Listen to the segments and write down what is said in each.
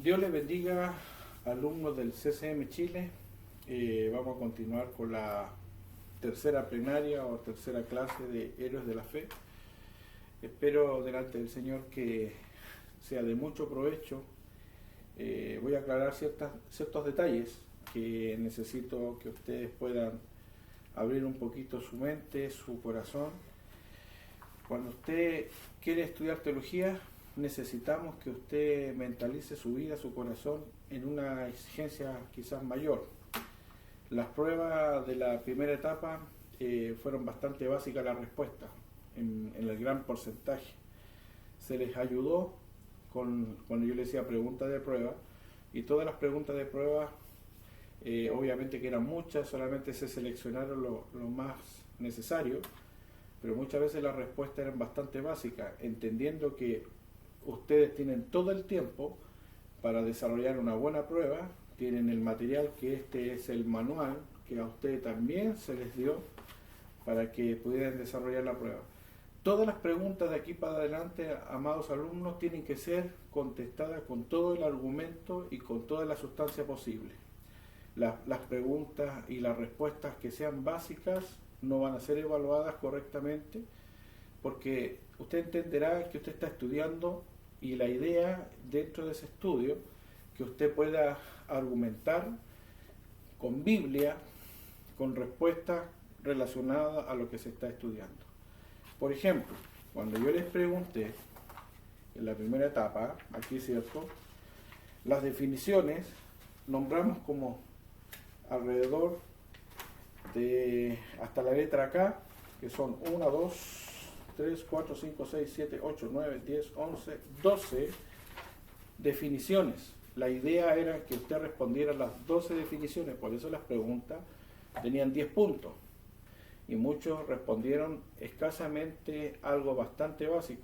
Dios les bendiga, alumnos del CCM Chile. Vamos a continuar con la tercera plenaria o tercera clase de Héroes de la Fe. Espero delante del Señor que sea de mucho provecho. Voy a aclarar ciertos detalles que necesito que ustedes puedan abrir un poquito su mente, su corazón. Cuando usted quiere estudiar teología, necesitamos que usted mentalice su vida, su corazón en una exigencia quizás mayor. Las pruebas de la primera etapa fueron bastante básicas las respuestas, en el gran porcentaje. Se les ayudó cuando yo les decía preguntas de prueba, y todas las preguntas de prueba, obviamente que eran muchas, solamente se seleccionaron lo más necesario, pero muchas veces las respuestas eran bastante básicas, entendiendo que ustedes tienen todo el tiempo para desarrollar una buena prueba, tienen el material, que este es el manual que a ustedes también se les dio para que pudieran desarrollar la prueba. Todas las preguntas de aquí para adelante, amados alumnos, tienen que ser contestadas con todo el argumento y con toda la sustancia posible. Las preguntas y las respuestas que sean básicas no van a ser evaluadas correctamente, porque usted entenderá que usted está estudiando, y la idea dentro de ese estudio, que usted pueda argumentar con Biblia, con respuestas relacionadas a lo que se está estudiando. Por ejemplo, cuando yo les pregunté en la primera etapa, aquí cierto, las definiciones, nombramos como alrededor de hasta la letra K, que son 1, 2, 3, 4, 5, 6, 7, 8, 9, 10, 11, 12 definiciones. La idea era que usted respondiera las 12 definiciones, por eso las preguntas tenían 10 puntos. Y muchos respondieron escasamente algo bastante básico.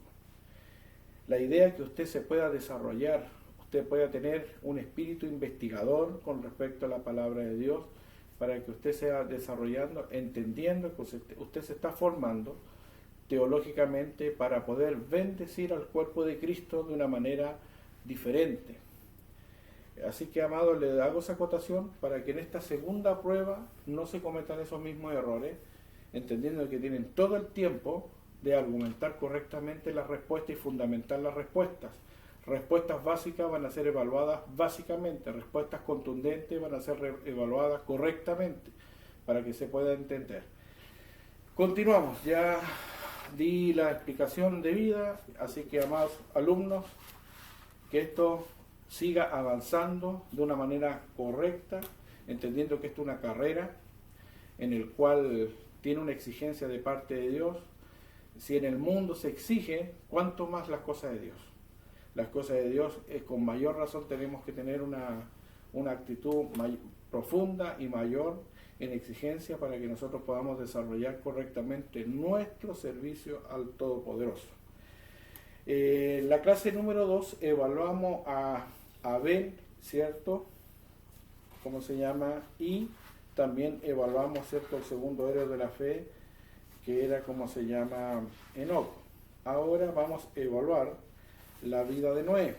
La idea es que usted se pueda desarrollar, usted pueda tener un espíritu investigador con respecto a la palabra de Dios, para que usted sea desarrollando, entendiendo que usted se está formando teológicamente para poder bendecir al cuerpo de Cristo de una manera diferente. Así que, amados, le hago esa acotación para que en esta segunda prueba no se cometan esos mismos errores, entendiendo que tienen todo el tiempo de argumentar correctamente las respuestas y fundamentar las respuestas. Respuestas básicas van a ser evaluadas básicamente, respuestas contundentes van a ser evaluadas correctamente, para que se pueda entender. Continuamos, ya di la explicación debida, así que, amados alumnos, que esto siga avanzando de una manera correcta, entendiendo que esto es una carrera en el cual tiene una exigencia de parte de Dios. Si en el mundo se exige, ¿cuánto más las cosas de Dios? Las cosas de Dios, con mayor razón tenemos que tener una actitud profunda y mayor en exigencia para que nosotros podamos desarrollar correctamente nuestro servicio al Todopoderoso. La clase número 2 evaluamos a Abel, ¿cierto? ¿Cómo se llama? Y también evaluamos, ¿cierto?, el segundo héroe de la fe, que era, ¿cómo se llama?, Enoc. Ahora vamos a evaluar la vida de Noé.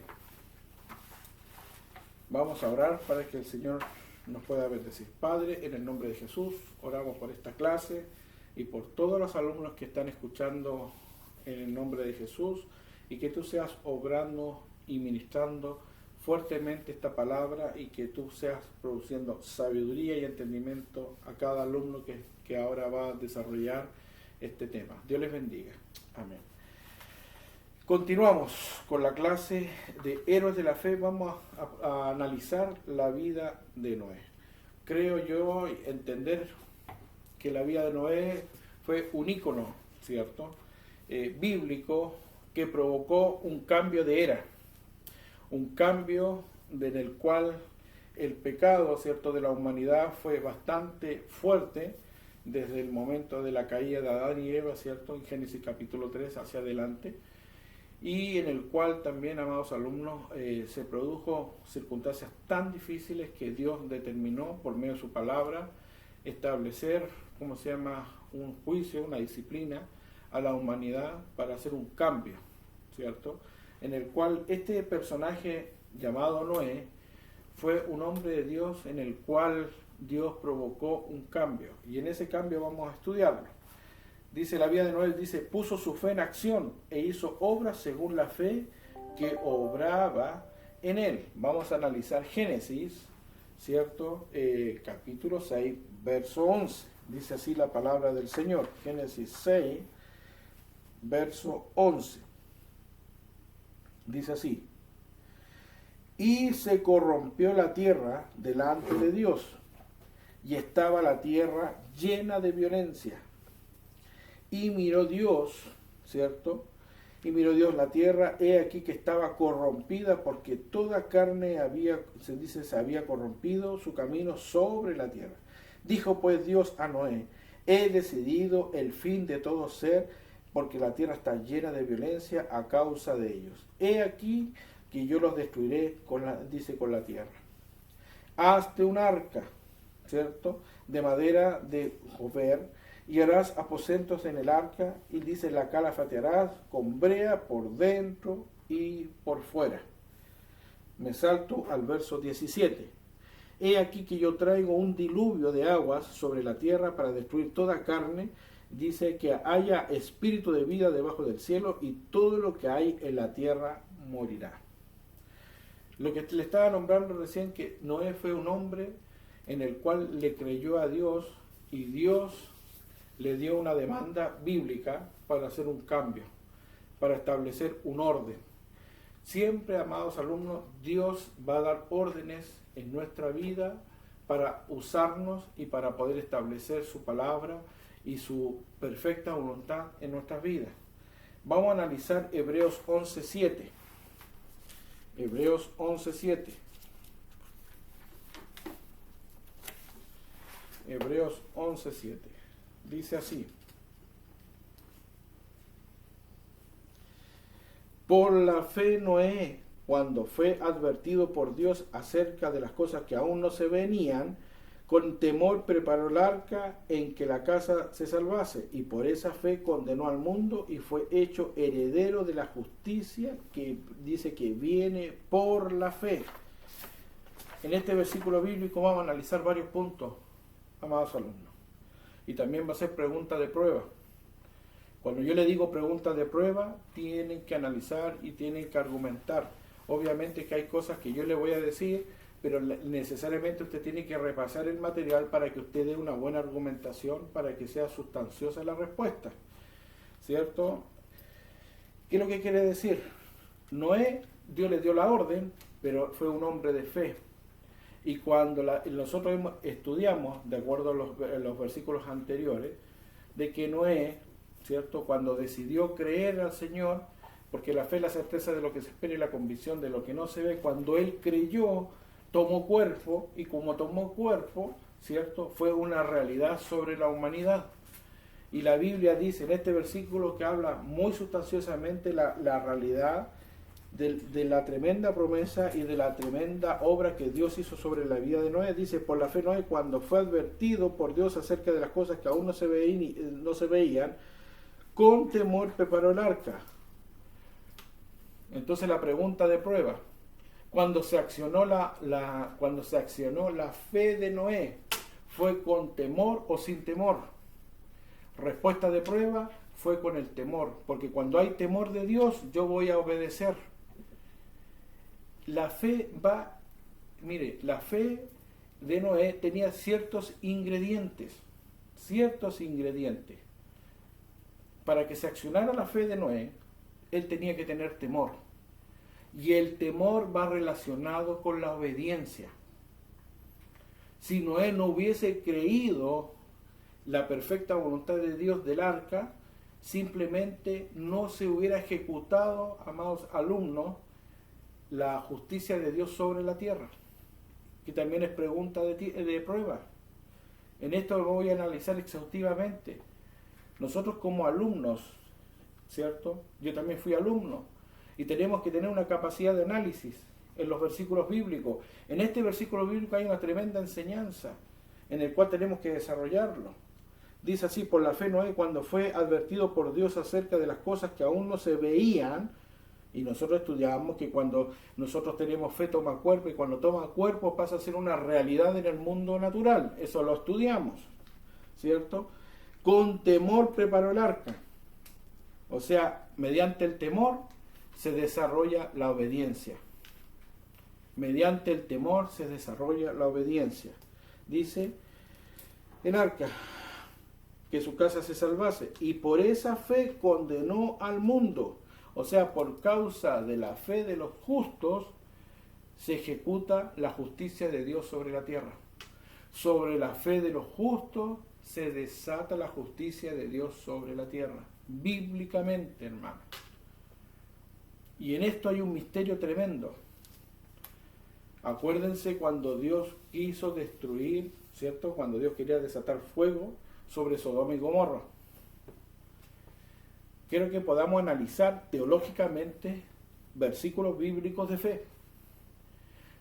Vamos a orar para que el Señor nos pueda bendecir. Padre, en el nombre de Jesús, oramos por esta clase y por todos los alumnos que están escuchando en el nombre de Jesús, y que tú seas obrando y ministrando fuertemente esta palabra, y que tú seas produciendo sabiduría y entendimiento a cada alumno que ahora va a desarrollar este tema. Dios les bendiga. Amén. Continuamos con la clase de Héroes de la Fe. Vamos a analizar la vida de Noé. Creo yo entender que la vida de Noé fue un ícono, ¿cierto?, bíblico, que provocó un cambio de era, un cambio en el cual el pecado, ¿cierto?, de la humanidad fue bastante fuerte desde el momento de la caída de Adán y Eva, ¿cierto?, en Génesis capítulo 3 hacia adelante, y en el cual también, amados alumnos, se produjo circunstancias tan difíciles que Dios determinó por medio de su palabra establecer, ¿cómo se llama?, un juicio, una disciplina a la humanidad para hacer un cambio, ¿cierto?, en el cual este personaje llamado Noé, fue un hombre de Dios en el cual Dios provocó un cambio. Y en ese cambio vamos a estudiarlo. Dice la vida de Noé, dice, puso su fe en acción e hizo obras según la fe que obraba en él. Vamos a analizar Génesis, ¿cierto? Capítulo 6, verso 11. Dice así la palabra del Señor. Génesis 6, verso 11. Dice así. Y se corrompió la tierra delante de Dios, y estaba la tierra llena de violencia. Y miró Dios, ¿cierto? Y miró Dios la tierra, he aquí que estaba corrompida, porque toda carne se había corrompido su camino sobre la tierra. Dijo pues Dios a Noé, he decidido el fin de todo ser, porque la tierra está llena de violencia a causa de ellos. He aquí que yo los destruiré con la tierra. Hazte un arca, ¿cierto? De madera de jover, y harás aposentos en el arca, y dice, la calafatearás con brea por dentro y por fuera. Me salto al verso 17. He aquí que yo traigo un diluvio de aguas sobre la tierra para destruir toda carne. Dice que haya espíritu de vida debajo del cielo, y todo lo que hay en la tierra morirá. Lo que le estaba nombrando recién, que Noé fue un hombre en el cual le creyó a Dios, y Dios le dio una demanda bíblica para hacer un cambio, para establecer un orden. Siempre, amados alumnos, Dios va a dar órdenes en nuestra vida para usarnos y para poder establecer su palabra y su perfecta voluntad en nuestras vidas. Vamos a analizar Hebreos 11:7. Hebreos 11:7. Hebreos 11:7. Dice así. Por la fe Noé, cuando fue advertido por Dios acerca de las cosas que aún no se venían, con temor preparó el arca en que la casa se salvase, y por esa fe condenó al mundo y fue hecho heredero de la justicia, que dice que viene por la fe. En este versículo bíblico vamos a analizar varios puntos, amados alumnos. Y también va a ser pregunta de prueba. Cuando yo le digo preguntas de prueba, tienen que analizar y tienen que argumentar. Obviamente que hay cosas que yo le voy a decir, pero necesariamente usted tiene que repasar el material para que usted dé una buena argumentación, para que sea sustanciosa la respuesta, ¿cierto? ¿Qué es lo que quiere decir? Noé, Dios le dio la orden, pero fue un hombre de fe. Y cuando nosotros estudiamos, de acuerdo a los versículos anteriores, de que Noé, ¿cierto?, cuando decidió creer al Señor, porque la fe es la certeza de lo que se espera y la convicción de lo que no se ve, cuando él creyó, tomó cuerpo, y como tomó cuerpo, ¿cierto?, fue una realidad sobre la humanidad. Y la Biblia dice en este versículo, que habla muy sustanciosamente la realidad de la tremenda promesa y de la tremenda obra que Dios hizo sobre la vida de Noé. Dice, por la fe Noé, cuando fue advertido por Dios acerca de las cosas que aún no se veían, con temor preparó el arca. Entonces la pregunta de prueba, cuando se accionó la fe de Noé, ¿fue con temor o sin temor? Respuesta de prueba, fue con el temor, porque cuando hay temor de Dios, yo voy a obedecer. La fe la fe de Noé tenía ciertos ingredientes. Para que se accionara la fe de Noé, él tenía que tener temor. Y el temor va relacionado con la obediencia. Si Noé no hubiese creído la perfecta voluntad de Dios del arca, simplemente no se hubiera ejecutado, amados alumnos, la justicia de Dios sobre la tierra, que también es pregunta de prueba. En esto lo voy a analizar exhaustivamente. Nosotros como alumnos, ¿cierto? Yo también fui alumno, y tenemos que tener una capacidad de análisis en los versículos bíblicos. En este versículo bíblico hay una tremenda enseñanza en el cual tenemos que desarrollarlo. Dice así, por la fe Noé, cuando fue advertido por Dios acerca de las cosas que aún no se veían, Y nosotros estudiamos que cuando nosotros tenemos fe toma cuerpo, y cuando toma cuerpo pasa a ser una realidad en el mundo natural. Eso lo estudiamos, ¿cierto? Con temor preparó el arca. O sea, mediante el temor se desarrolla la obediencia. Mediante el temor se desarrolla la obediencia. Dice el arca, que su casa se salvase, y por esa fe condenó al mundo. O sea, por causa de la fe de los justos se ejecuta la justicia de Dios sobre la tierra. Sobre la fe de los justos se desata la justicia de Dios sobre la tierra. Bíblicamente, hermano. Y en esto hay un misterio tremendo. Acuérdense cuando Dios quiso destruir, ¿cierto? Cuando Dios quería desatar fuego sobre Sodoma y Gomorra. Quiero que podamos analizar teológicamente versículos bíblicos de fe.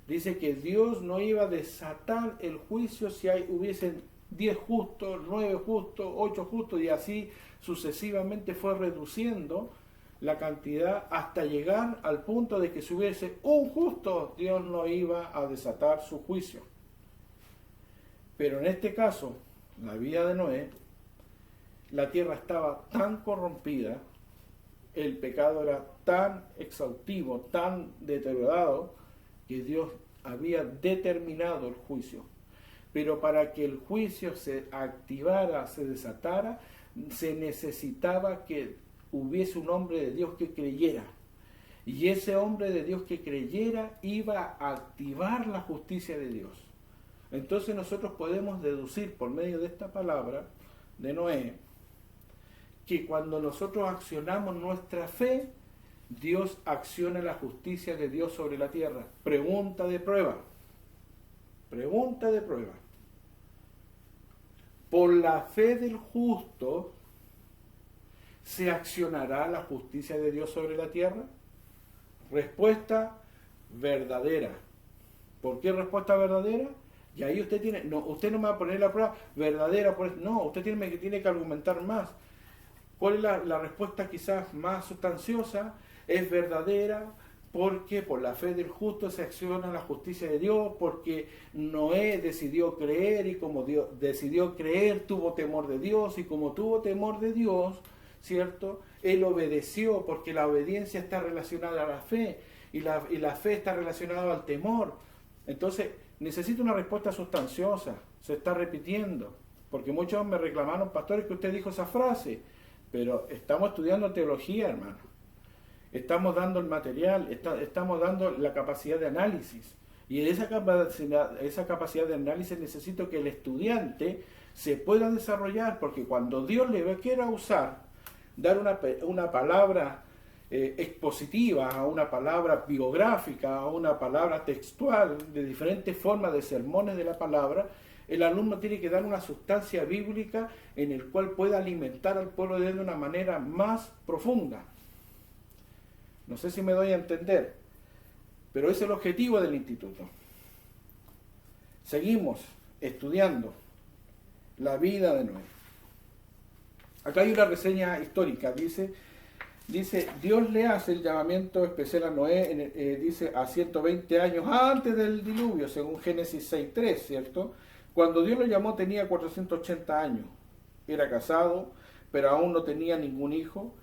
Dice que Dios no iba a desatar el juicio si hubiesen 10 justos, 9 justos, 8 justos, y así sucesivamente fue reduciendo la cantidad hasta llegar al punto de que si hubiese un justo, Dios no iba a desatar su juicio. Pero en este caso, la vida de Noé, la tierra estaba tan corrompida, el pecado era tan exhaustivo, tan deteriorado, que Dios había determinado el juicio. Pero para que el juicio se activara, se desatara, se necesitaba que hubiese un hombre de Dios que creyera. Y ese hombre de Dios que creyera iba a activar la justicia de Dios. Entonces nosotros podemos deducir por medio de esta palabra de Noé, que cuando nosotros accionamos nuestra fe, Dios acciona la justicia de Dios sobre la tierra. Pregunta de prueba. Pregunta de prueba. Por la fe del justo, ¿se accionará la justicia de Dios sobre la tierra? Respuesta verdadera. ¿Por qué respuesta verdadera? Y ahí usted usted no me va a poner la prueba verdadera, no, usted tiene que argumentar más. ¿Cuál es la respuesta quizás más sustanciosa? Es verdadera porque por la fe del justo se acciona la justicia de Dios, porque Noé decidió creer, y como Dios decidió creer, tuvo temor de Dios, y como tuvo temor de Dios, ¿cierto? Él obedeció, porque la obediencia está relacionada a la fe, y la fe está relacionada al temor. Entonces, necesito una respuesta sustanciosa. Se está repitiendo, porque muchos me reclamaron, pastores, que usted dijo esa frase, pero estamos estudiando teología, hermano. Estamos dando el material, estamos dando la capacidad de análisis. Y en esa capacidad de análisis necesito que el estudiante se pueda desarrollar, porque cuando Dios le quiera usar, dar una palabra expositiva, a una palabra biográfica, a una palabra textual, de diferentes formas de sermones de la palabra, el alumno tiene que dar una sustancia bíblica en el cual pueda alimentar al pueblo de Dios de una manera más profunda. No sé si me doy a entender, pero ese es el objetivo del instituto. Seguimos estudiando la vida de Noé. Acá hay una reseña histórica, dice Dios le hace el llamamiento especial a Noé, dice a 120 años antes del diluvio, según Génesis 6.3, ¿cierto? Cuando Dios lo llamó tenía 480 años, era casado, pero aún no tenía ningún hijo,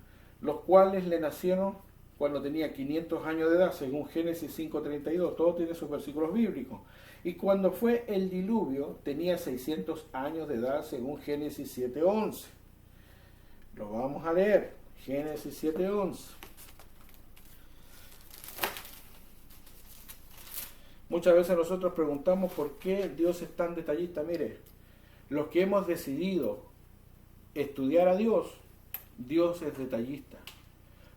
los cuales le nacieron cuando tenía 500 años de edad, según Génesis 5.32, todo tiene sus versículos bíblicos. Y cuando fue el diluvio, tenía 600 años de edad, según Génesis 7.11. Lo vamos a leer, Génesis 7.11. Muchas veces nosotros preguntamos por qué Dios es tan detallista. Mire, los que hemos decidido estudiar a Dios, Dios es detallista.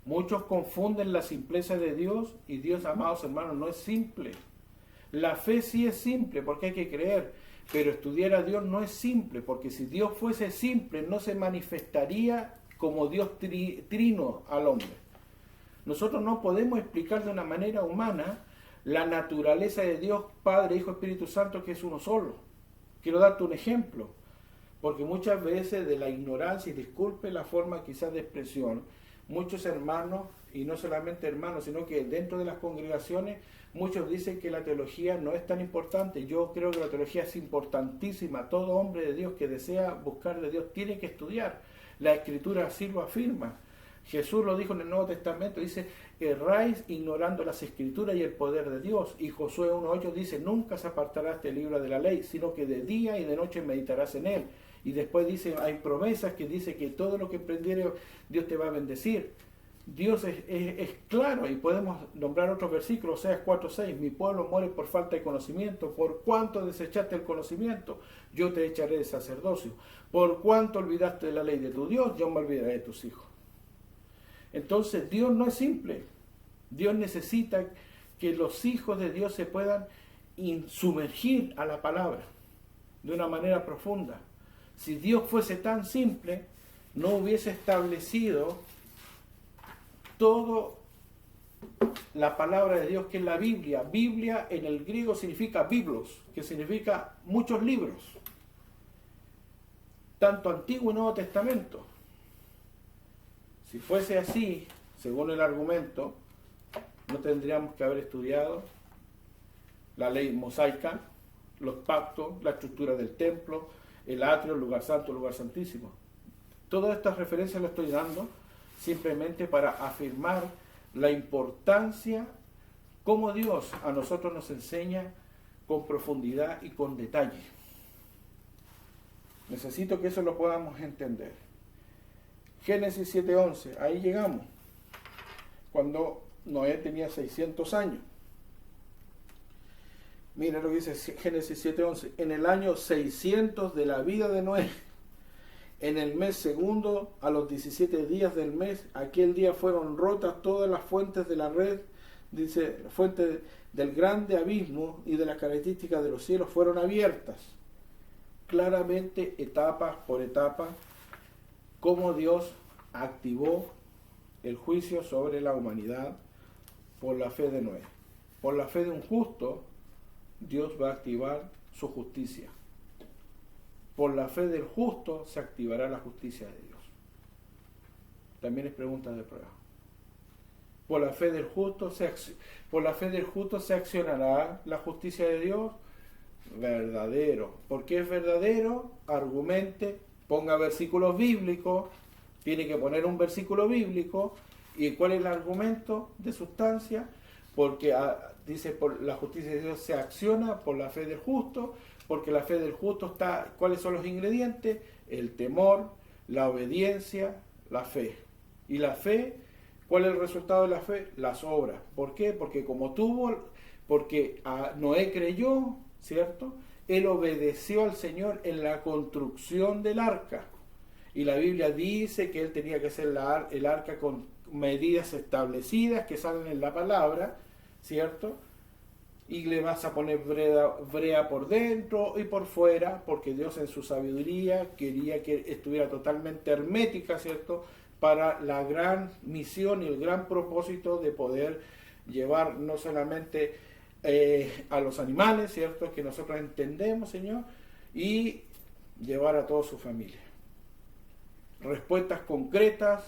Muchos confunden la simpleza de Dios, y Dios, amados hermanos, no es simple. La fe sí es simple porque hay que creer, pero estudiar a Dios no es simple, porque si Dios fuese simple no se manifestaría como Dios trino al hombre. Nosotros no podemos explicar de una manera humana la naturaleza de Dios, Padre, Hijo, Espíritu Santo, que es uno solo. Quiero darte un ejemplo, porque muchas veces de la ignorancia, y disculpe la forma quizás de expresión, muchos hermanos y no solamente hermanos, sino que dentro de las congregaciones muchos dicen que la teología no es tan importante. Yo creo que la teología es importantísima. Todo hombre de Dios que desea buscar de Dios tiene que estudiar. La Escritura así lo afirma. Jesús lo dijo en el Nuevo Testamento, dice, erráis ignorando las Escrituras y el poder de Dios. Y Josué 1.8 dice, nunca se apartará este libro de la ley, sino que de día y de noche meditarás en él. Y después dice, hay promesas que dice que todo lo que emprendiere Dios te va a bendecir. Dios es claro, y podemos nombrar otros versículos, Oseas 4:6, mi pueblo muere por falta de conocimiento, por cuánto desechaste el conocimiento, yo te echaré de sacerdocio, por cuánto olvidaste de la ley de tu Dios, yo me olvidaré de tus hijos. Entonces Dios no es simple, Dios necesita que los hijos de Dios se puedan sumergir a la palabra de una manera profunda. Si Dios fuese tan simple, no hubiese establecido todo la palabra de Dios que es la Biblia. Biblia en el griego significa biblos, que significa muchos libros, tanto Antiguo y Nuevo Testamento. Si fuese así, según el argumento, no tendríamos que haber estudiado la ley mosaica, los pactos, la estructura del templo, el atrio, el lugar santo, el lugar santísimo. Todas estas referencias las estoy dando simplemente para afirmar la importancia, cómo Dios a nosotros nos enseña con profundidad y con detalle. Necesito que eso lo podamos entender. Génesis 7:11, ahí llegamos, cuando Noé tenía 600 años. Mira lo que dice Génesis 7:11, en el año 600 de la vida de Noé, en el mes segundo, a los 17 días del mes, aquel día fueron rotas todas las fuentes de la red, dice, fuentes del grande abismo y de las características de los cielos fueron abiertas. Claramente, etapa por etapa, cómo Dios activó el juicio sobre la humanidad por la fe de Noé. Por la fe de un justo, Dios va a activar su justicia. Por la fe del justo se activará la justicia de Dios. También es pregunta de prueba. Por la fe del justo se accionará la justicia de Dios. Verdadero. ¿Por qué es verdadero? Argumente, ponga versículos bíblicos, tiene que poner un versículo bíblico. ¿Y cuál es el argumento de sustancia? Porque dice, por la justicia de Dios se acciona por la fe del justo, porque la fe del justo está, ¿cuáles son los ingredientes? El temor, la obediencia, la fe. Y la fe, ¿cuál es el resultado de la fe? Las obras. ¿Por qué? Porque porque Noé creyó, ¿cierto? Él obedeció al Señor en la construcción del arca. Y la Biblia dice que él tenía que hacer el arca con medidas establecidas que salen en la palabra, ¿cierto? Y le vas a poner brea por dentro y por fuera, porque Dios en su sabiduría quería que estuviera totalmente hermética, ¿cierto? Para la gran misión y el gran propósito de poder llevar no solamente a los animales, ¿cierto? Que nosotros entendemos, Señor, y llevar a toda su familia. Respuestas concretas,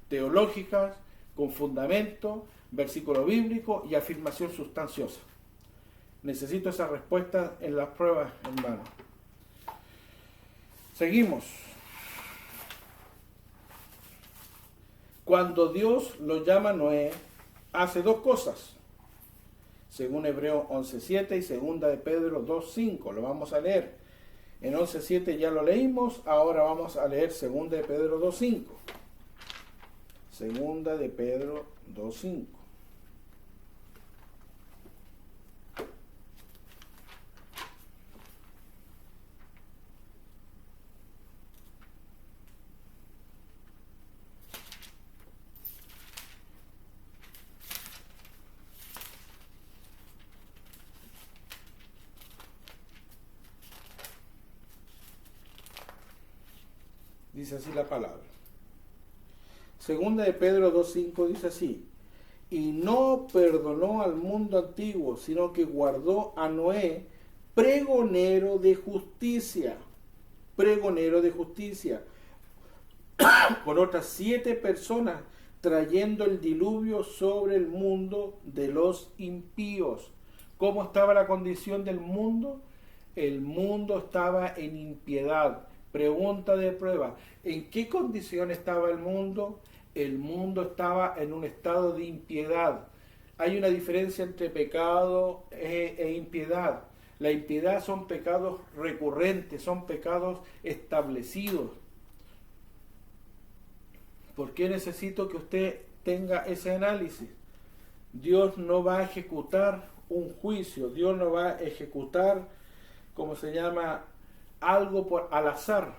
teológicas, con fundamento, versículo bíblico y afirmación sustanciosa. Necesito esa respuesta en las pruebas, hermano. Seguimos. Cuando Dios lo llama a Noé, hace dos cosas. Según Hebreos 11:7 y segunda de Pedro 2:5. Lo vamos a leer. En 11:7 ya lo leímos, ahora vamos a leer segunda de Pedro 2:5. Segunda de Pedro 2:5. Dice así la palabra. Segunda de Pedro 2:5 dice así: y no perdonó al mundo antiguo, sino que guardó a Noé, pregonero de justicia, con otras 7 personas trayendo el diluvio sobre el mundo de los impíos. ¿Cómo estaba la condición del mundo? El mundo estaba en impiedad. Pregunta de prueba, ¿en qué condición estaba el mundo? El mundo estaba en un estado de impiedad. Hay una diferencia entre pecado e impiedad. La impiedad son pecados recurrentes, son pecados establecidos. ¿Por qué necesito que usted tenga ese análisis? Dios no va a ejecutar un juicio, Dios no va a ejecutar, algo al azar.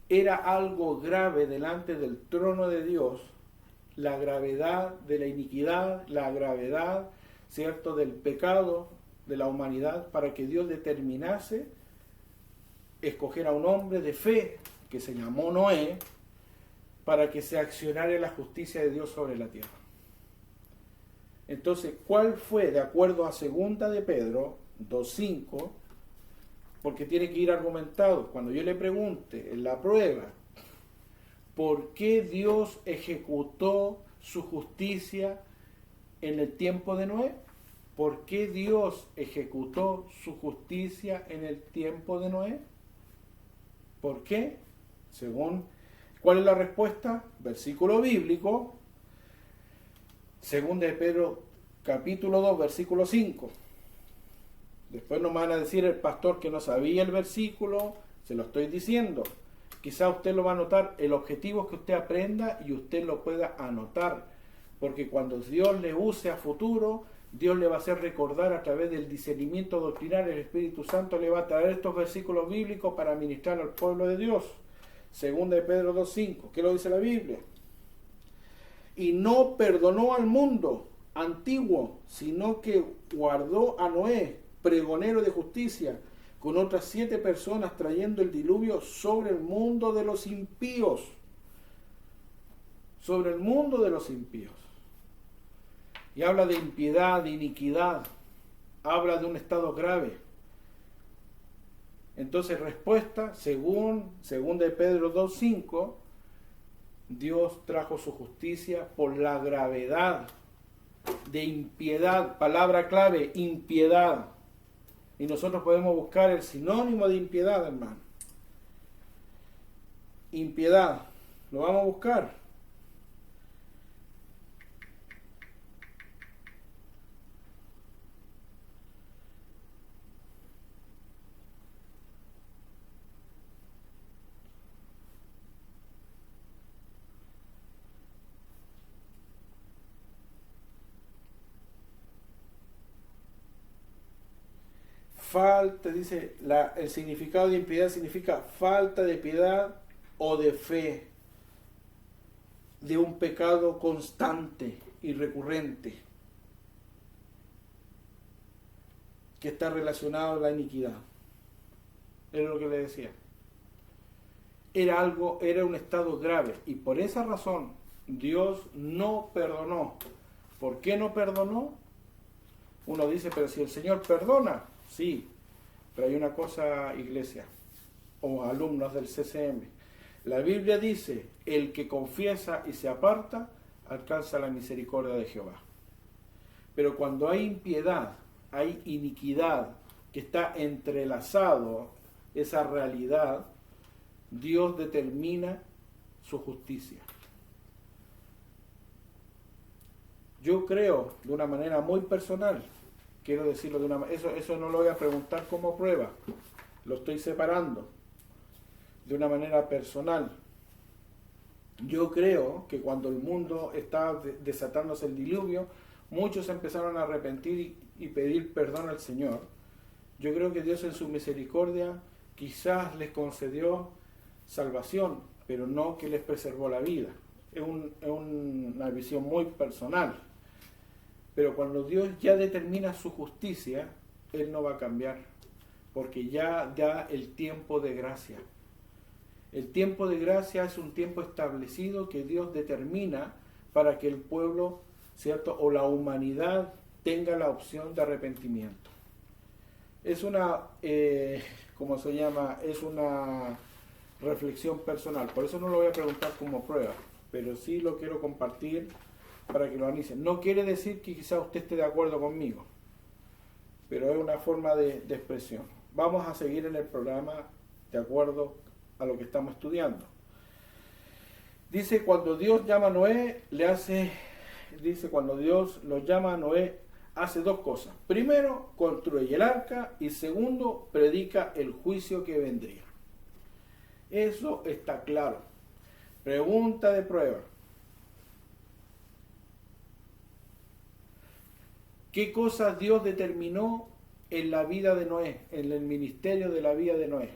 Era algo grave delante del trono de Dios, la gravedad de la iniquidad, la gravedad, ¿cierto?, del pecado de la humanidad, para que Dios determinase escoger a un hombre de fe que se llamó Noé, para que se accionara la justicia de Dios sobre la tierra. Entonces, ¿cuál fue, de acuerdo a 2 de Pedro 2:5? Porque tiene que ir argumentado. Cuando yo le pregunte en la prueba, ¿por qué Dios ejecutó su justicia en el tiempo de Noé? ¿Por qué Dios ejecutó su justicia en el tiempo de Noé? ¿Por qué? ¿Cuál es la respuesta? Versículo bíblico, 2 de Pedro capítulo 2, versículo 5. Después nos van a decir el pastor que no sabía el versículo, se lo estoy diciendo. Quizá usted lo va a anotar, el objetivo es que usted aprenda y usted lo pueda anotar, porque cuando Dios le use a futuro, Dios le va a hacer recordar a través del discernimiento doctrinal, el Espíritu Santo le va a traer estos versículos bíblicos para ministrar al pueblo de Dios. 2 de Pedro 2:5, ¿qué lo dice la Biblia? Y no perdonó al mundo antiguo, sino que guardó a Noé, pregonero de justicia, con otras 7 personas, trayendo el diluvio sobre el mundo de los impíos. Sobre el mundo de los impíos. Y habla de impiedad, de iniquidad. Habla de un estado grave. Entonces, respuesta, según de Pedro 2:5, Dios trajo su justicia por la gravedad de impiedad. Palabra clave, impiedad. Y nosotros podemos buscar el sinónimo de impiedad, hermano. Impiedad. Lo vamos a buscar. Dice, el significado de impiedad significa falta de piedad o de fe, de un pecado constante y recurrente, que está relacionado a la iniquidad. Era lo que le decía. Era un estado grave, y por esa razón Dios no perdonó. ¿Por qué no perdonó? Uno dice, pero si el Señor perdona. Sí, pero hay una cosa, iglesia, o alumnos del CCM. La Biblia dice, el que confiesa y se aparta, alcanza la misericordia de Jehová. Pero cuando hay impiedad, hay iniquidad, que está entrelazado esa realidad, Dios determina su justicia. Yo creo, de una manera muy personal, quiero decirlo de una manera, eso no lo voy a preguntar como prueba, lo estoy separando de una manera personal. Yo creo que cuando el mundo estaba desatándose el diluvio, muchos empezaron a arrepentir y pedir perdón al Señor. Yo creo que Dios en su misericordia quizás les concedió salvación, pero no que les preservó la vida. Es una visión muy personal. Pero cuando Dios ya determina su justicia, Él no va a cambiar, porque ya da el tiempo de gracia. El tiempo de gracia es un tiempo establecido que Dios determina para que el pueblo, ¿cierto?, o la humanidad tenga la opción de arrepentimiento. Es una, es una reflexión personal, por eso no lo voy a preguntar como prueba, pero sí lo quiero compartir para que lo analicen. No quiere decir que quizá usted esté de acuerdo conmigo, pero es una forma de expresión. Vamos a seguir en el programa de acuerdo a lo que estamos estudiando. Dice, cuando Dios llama a Noé, cuando Dios lo llama a Noé, hace dos cosas. Primero, construye el arca, y segundo, predica el juicio que vendría. Eso está claro. Pregunta de prueba. ¿Qué cosas Dios determinó en la vida de Noé, en el ministerio de la vida de Noé?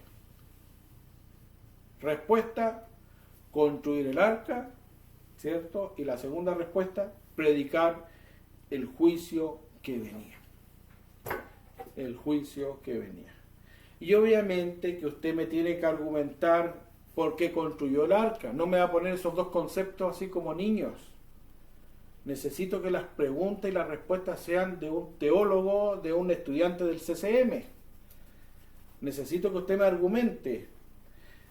Respuesta, construir el arca, ¿cierto? Y la segunda respuesta, predicar el juicio que venía. El juicio que venía. Y obviamente que usted me tiene que argumentar por qué construyó el arca. No me va a poner esos dos conceptos así como niños. Necesito que las preguntas y las respuestas sean de un teólogo, de un estudiante del CCM. Necesito que usted me argumente.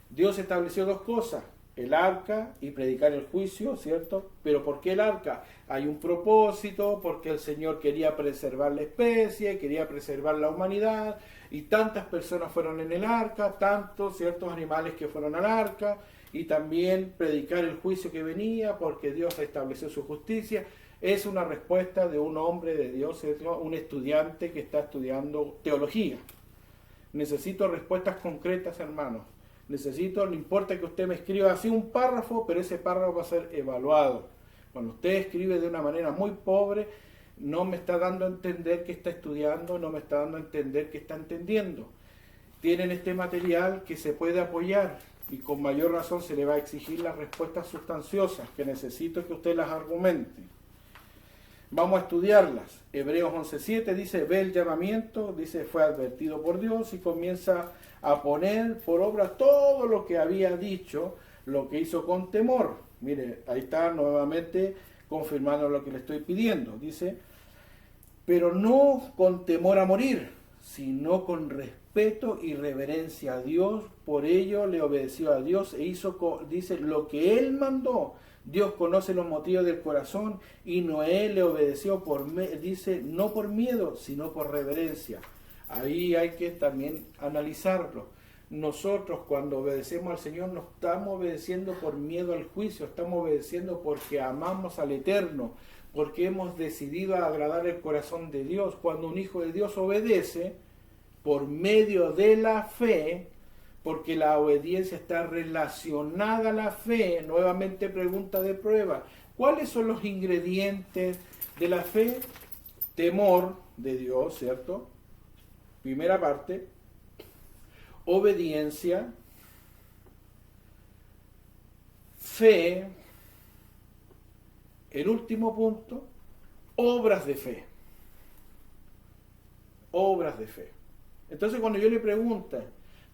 Dios estableció dos cosas, el arca y predicar el juicio, ¿cierto? Pero ¿por qué el arca? Hay un propósito, porque el Señor quería preservar la especie, quería preservar la humanidad, y tantas personas fueron en el arca, tantos ciertos animales que fueron al arca, y también predicar el juicio que venía, porque Dios estableció su justicia. Es una respuesta de un hombre de Dios, un estudiante que está estudiando teología. Necesito respuestas concretas, hermanos. No importa que usted me escriba así un párrafo, pero ese párrafo va a ser evaluado. Cuando usted escribe de una manera muy pobre, no me está dando a entender que está estudiando, no me está dando a entender que está entendiendo. Tienen este material que se puede apoyar, y con mayor razón se le va a exigir las respuestas sustanciosas, que necesito que usted las argumente. Vamos a estudiarlas. Hebreos 11:7 dice, ve el llamamiento, dice, fue advertido por Dios, y comienza a poner por obra todo lo que había dicho, lo que hizo con temor. Mire, ahí está nuevamente confirmando lo que le estoy pidiendo. Dice, pero no con temor a morir, sino con respeto y reverencia a Dios. Por ello le obedeció a Dios e hizo, dice, lo que él mandó. Dios conoce los motivos del corazón, y Noé le obedeció dice, no por miedo, sino por reverencia. Ahí hay que también analizarlo. Nosotros cuando obedecemos al Señor no estamos obedeciendo por miedo al juicio, estamos obedeciendo porque amamos al Eterno, porque hemos decidido agradar el corazón de Dios. Cuando un hijo de Dios obedece por medio de la fe, porque la obediencia está relacionada a la fe. Nuevamente pregunta de prueba. ¿Cuáles son los ingredientes de la fe? Temor de Dios, ¿cierto? Primera parte. Obediencia. Fe. El último punto. Obras de fe. Obras de fe. Entonces cuando yo le pregunto,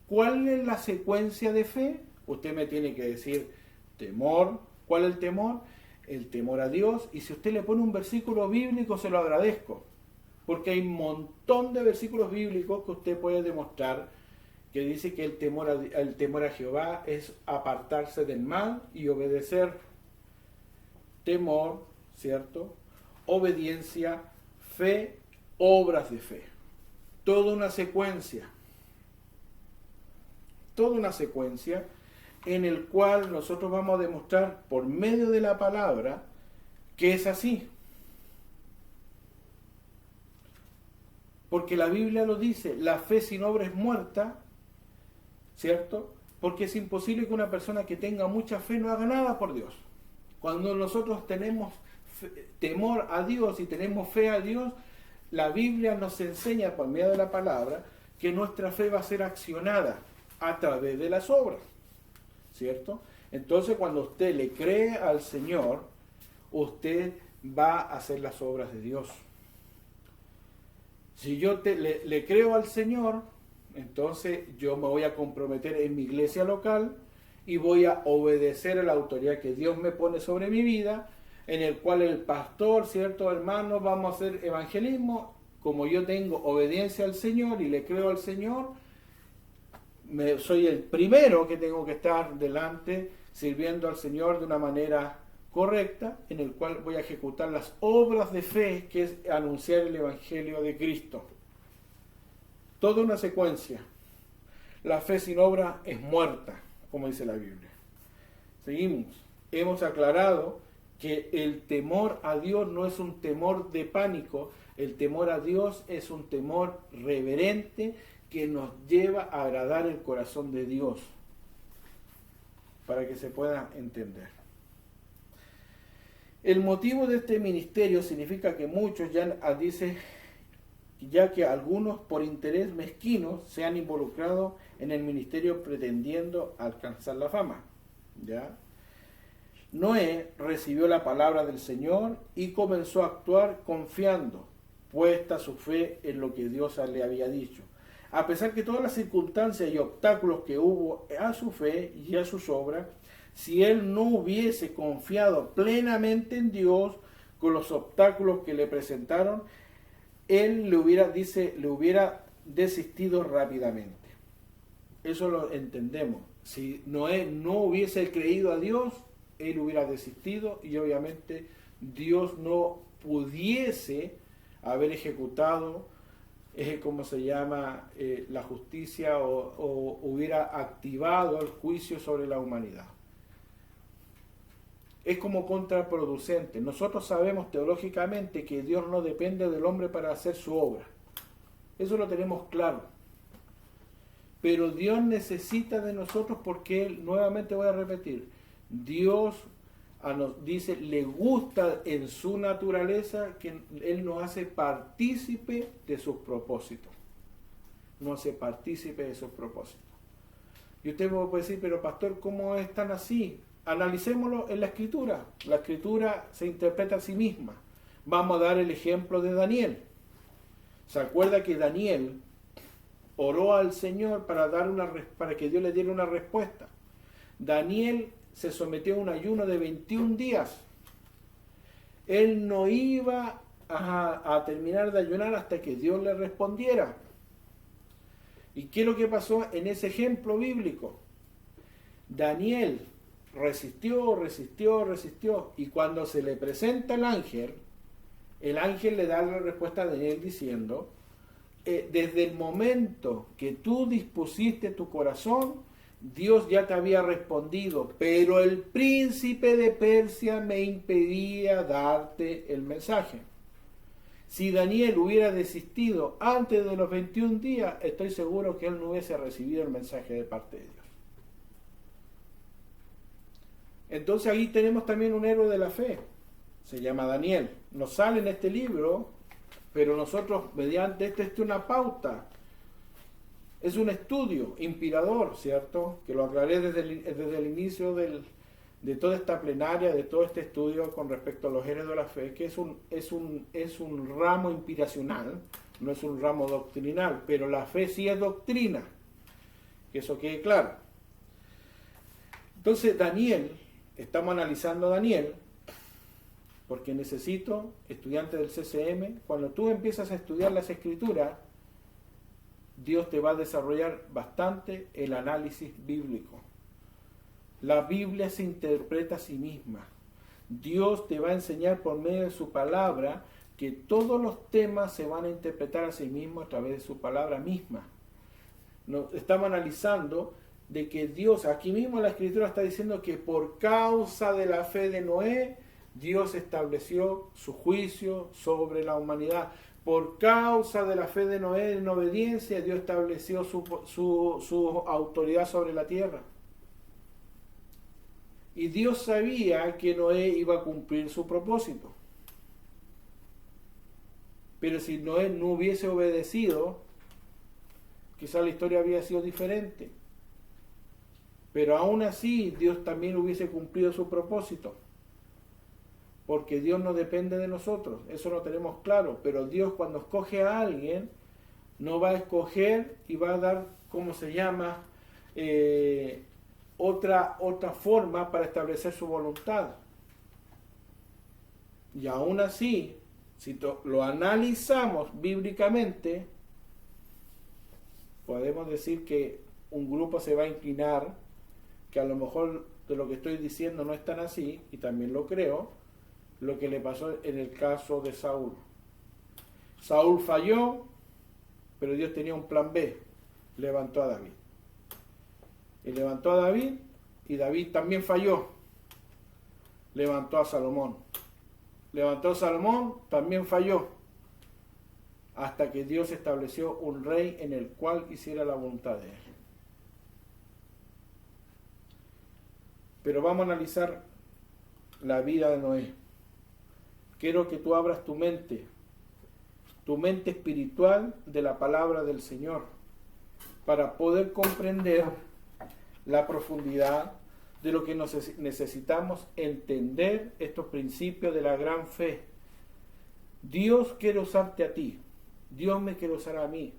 ¿cuál es la secuencia de fe? Usted me tiene que decir temor. ¿Cuál es el temor? El temor a Dios. Y si usted le pone un versículo bíblico, se lo agradezco. Porque hay un montón de versículos bíblicos que usted puede demostrar que dice que el temor a Jehová es apartarse del mal y obedecer. Temor, ¿cierto? Obediencia, fe, obras de fe. Toda una secuencia. Toda una secuencia en el cual nosotros vamos a demostrar por medio de la palabra que es así. Porque la Biblia lo dice, la fe sin obra es muerta, ¿cierto? Porque es imposible que una persona que tenga mucha fe no haga nada por Dios. Cuando nosotros tenemos temor a Dios y tenemos fe a Dios, la Biblia nos enseña por medio de la palabra que nuestra fe va a ser accionada a través de las obras, ¿cierto? Entonces cuando usted le cree al Señor, usted va a hacer las obras de Dios. Si yo le creo al Señor, entonces yo me voy a comprometer en mi iglesia local y voy a obedecer a la autoridad que Dios me pone sobre mi vida, en el cual el pastor, ¿cierto, hermano? Vamos a hacer evangelismo. Como yo tengo obediencia al Señor y le creo al Señor, soy el primero que tengo que estar delante sirviendo al Señor de una manera correcta, en el cual voy a ejecutar las obras de fe, que es anunciar el Evangelio de Cristo. Toda una secuencia. La fe sin obra es muerta, como dice la Biblia. Seguimos. Hemos aclarado que el temor a Dios no es un temor de pánico, el temor a Dios es un temor reverente que nos lleva a agradar el corazón de Dios, para que se pueda entender. El motivo de este ministerio significa que muchos ya que algunos por interés mezquino se han involucrado en el ministerio pretendiendo alcanzar la fama. ¿Ya? Noé recibió la palabra del Señor y comenzó a actuar confiando, puesta su fe en lo que Dios le había dicho. A pesar que todas las circunstancias y obstáculos que hubo a su fe y a sus obras, si él no hubiese confiado plenamente en Dios con los obstáculos que le presentaron, él le hubiera desistido rápidamente. Eso lo entendemos. Si Noé no hubiese creído a Dios, él hubiera desistido y obviamente Dios no pudiese haber ejecutado la justicia o hubiera activado el juicio sobre la humanidad. Es como contraproducente. Nosotros sabemos teológicamente que Dios no depende del hombre para hacer su obra. Eso lo tenemos claro. Pero Dios necesita de nosotros porque Él, nuevamente voy a repetir, Dios nos dice, le gusta en su naturaleza que Él nos hace partícipe de sus propósitos. Nos hace partícipe de sus propósitos. Y usted me puede decir, pero pastor, ¿cómo es tan así? Analicémoslo en la Escritura. La Escritura se interpreta a sí misma. Vamos a dar el ejemplo de Daniel. ¿Se acuerda que Daniel oró al Señor para que Dios le diera una respuesta? Daniel se sometió a un ayuno de 21 días. Él no iba a terminar de ayunar hasta que Dios le respondiera. ¿Y qué es lo que pasó en ese ejemplo bíblico? Daniel resistió, y cuando se le presenta el ángel le da la respuesta a Daniel diciendo, desde el momento que tú dispusiste tu corazón, Dios ya te había respondido, pero el príncipe de Persia me impedía darte el mensaje. Si Daniel hubiera desistido antes de los 21 días, estoy seguro que él no hubiese recibido el mensaje de parte de Dios. Entonces ahí tenemos también un héroe de la fe, se llama Daniel. Nos sale en este libro, pero nosotros mediante esto es una pauta, es un estudio inspirador, ¿cierto? Que lo aclaré desde el inicio de toda esta plenaria, de todo este estudio con respecto a los héroes de la fe, que es un ramo inspiracional, no es un ramo doctrinal, pero la fe sí es doctrina, que eso quede claro. Entonces Daniel, estamos analizando a Daniel, porque necesito, estudiantes del CCM, cuando tú empiezas a estudiar las Escrituras, Dios te va a desarrollar bastante el análisis bíblico. La Biblia se interpreta a sí misma. Dios te va a enseñar por medio de su palabra que todos los temas se van a interpretar a sí mismos a través de su palabra misma. Estamos analizando de que Dios, aquí mismo la Escritura está diciendo que por causa de la fe de Noé, Dios estableció su juicio sobre la humanidad. Por causa de la fe de Noé en obediencia, Dios estableció su autoridad sobre la tierra. Y Dios sabía que Noé iba a cumplir su propósito. Pero si Noé no hubiese obedecido, quizás la historia habría sido diferente. Pero aún así, Dios también hubiese cumplido su propósito. Porque Dios no depende de nosotros, eso lo tenemos claro. Pero Dios, cuando escoge a alguien, no va a escoger y va a dar, otra forma para establecer su voluntad. Y aún así, si lo analizamos bíblicamente, podemos decir que un grupo se va a inclinar, que a lo mejor de lo que estoy diciendo no es tan así, y también lo creo, lo que le pasó en el caso de Saúl. Saúl falló, pero Dios tenía un plan B, levantó a David. Y levantó a David, y David también falló, levantó a Salomón. Levantó a Salomón, también falló, hasta que Dios estableció un rey en el cual hiciera la voluntad de él. Pero vamos a analizar la vida de Noé. Quiero que tú abras tu mente espiritual de la palabra del Señor, para poder comprender la profundidad de lo que necesitamos entender estos principios de la gran fe. Dios quiere usarte a ti, Dios me quiere usar a mí,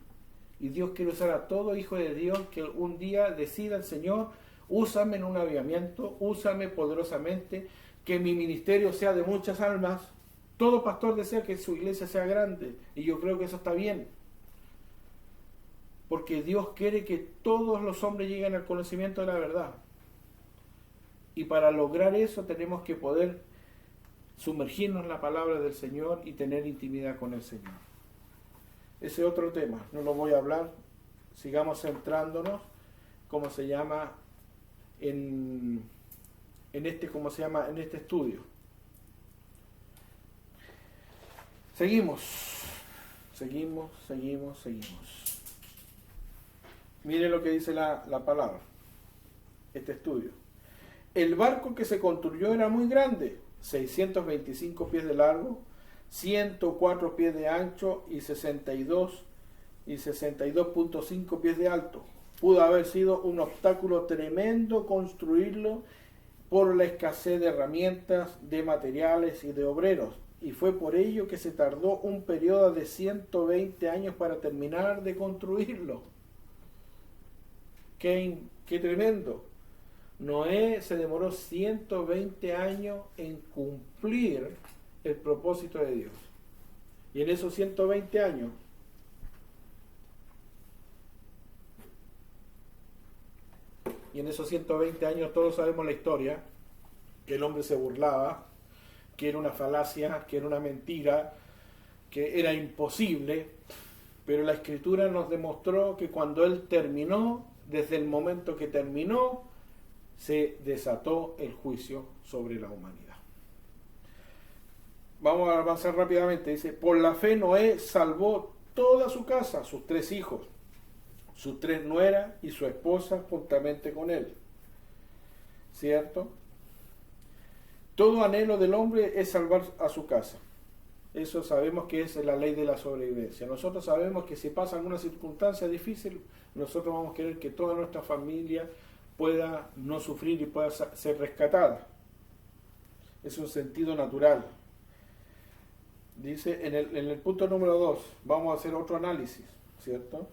y Dios quiere usar a todo hijo de Dios que un día decida el Señor: úsame en un avivamiento, úsame poderosamente, que mi ministerio sea de muchas almas. Todo pastor desea que su iglesia sea grande, y yo creo que eso está bien, porque Dios quiere que todos los hombres lleguen al conocimiento de la verdad, y para lograr eso tenemos que poder sumergirnos en la palabra del Señor y tener intimidad con el Señor. Ese es otro tema, no lo voy a hablar. Sigamos centrándonos, en este estudio. Seguimos. Mire lo que dice la palabra, este estudio. El barco que se construyó era muy grande, 625 pies de largo, 104 pies de ancho y 62.5 pies de alto. Pudo haber sido un obstáculo tremendo construirlo por la escasez de herramientas, de materiales y de obreros, y fue por ello que se tardó un periodo de 120 años para terminar de construirlo. ¡Qué tremendo! Noé se demoró 120 años en cumplir el propósito de Dios. Y en esos 120 años, todos sabemos la historia, que el hombre se burlaba, que era una falacia, que era una mentira, que era imposible, pero la Escritura nos demostró que cuando él terminó, desde el momento que terminó, se desató el juicio sobre la humanidad. Vamos a avanzar rápidamente. Dice: por la fe Noé salvó toda su casa, sus 3 hijos, sus 3 nueras y su esposa juntamente con él. ¿Cierto? Todo anhelo del hombre es salvar a su casa. Eso sabemos que es la ley de la sobrevivencia. Nosotros sabemos que si pasa alguna circunstancia difícil, nosotros vamos a querer que toda nuestra familia pueda no sufrir y pueda ser rescatada. Es un sentido natural. Dice en el punto número 2, vamos a hacer otro análisis, ¿cierto?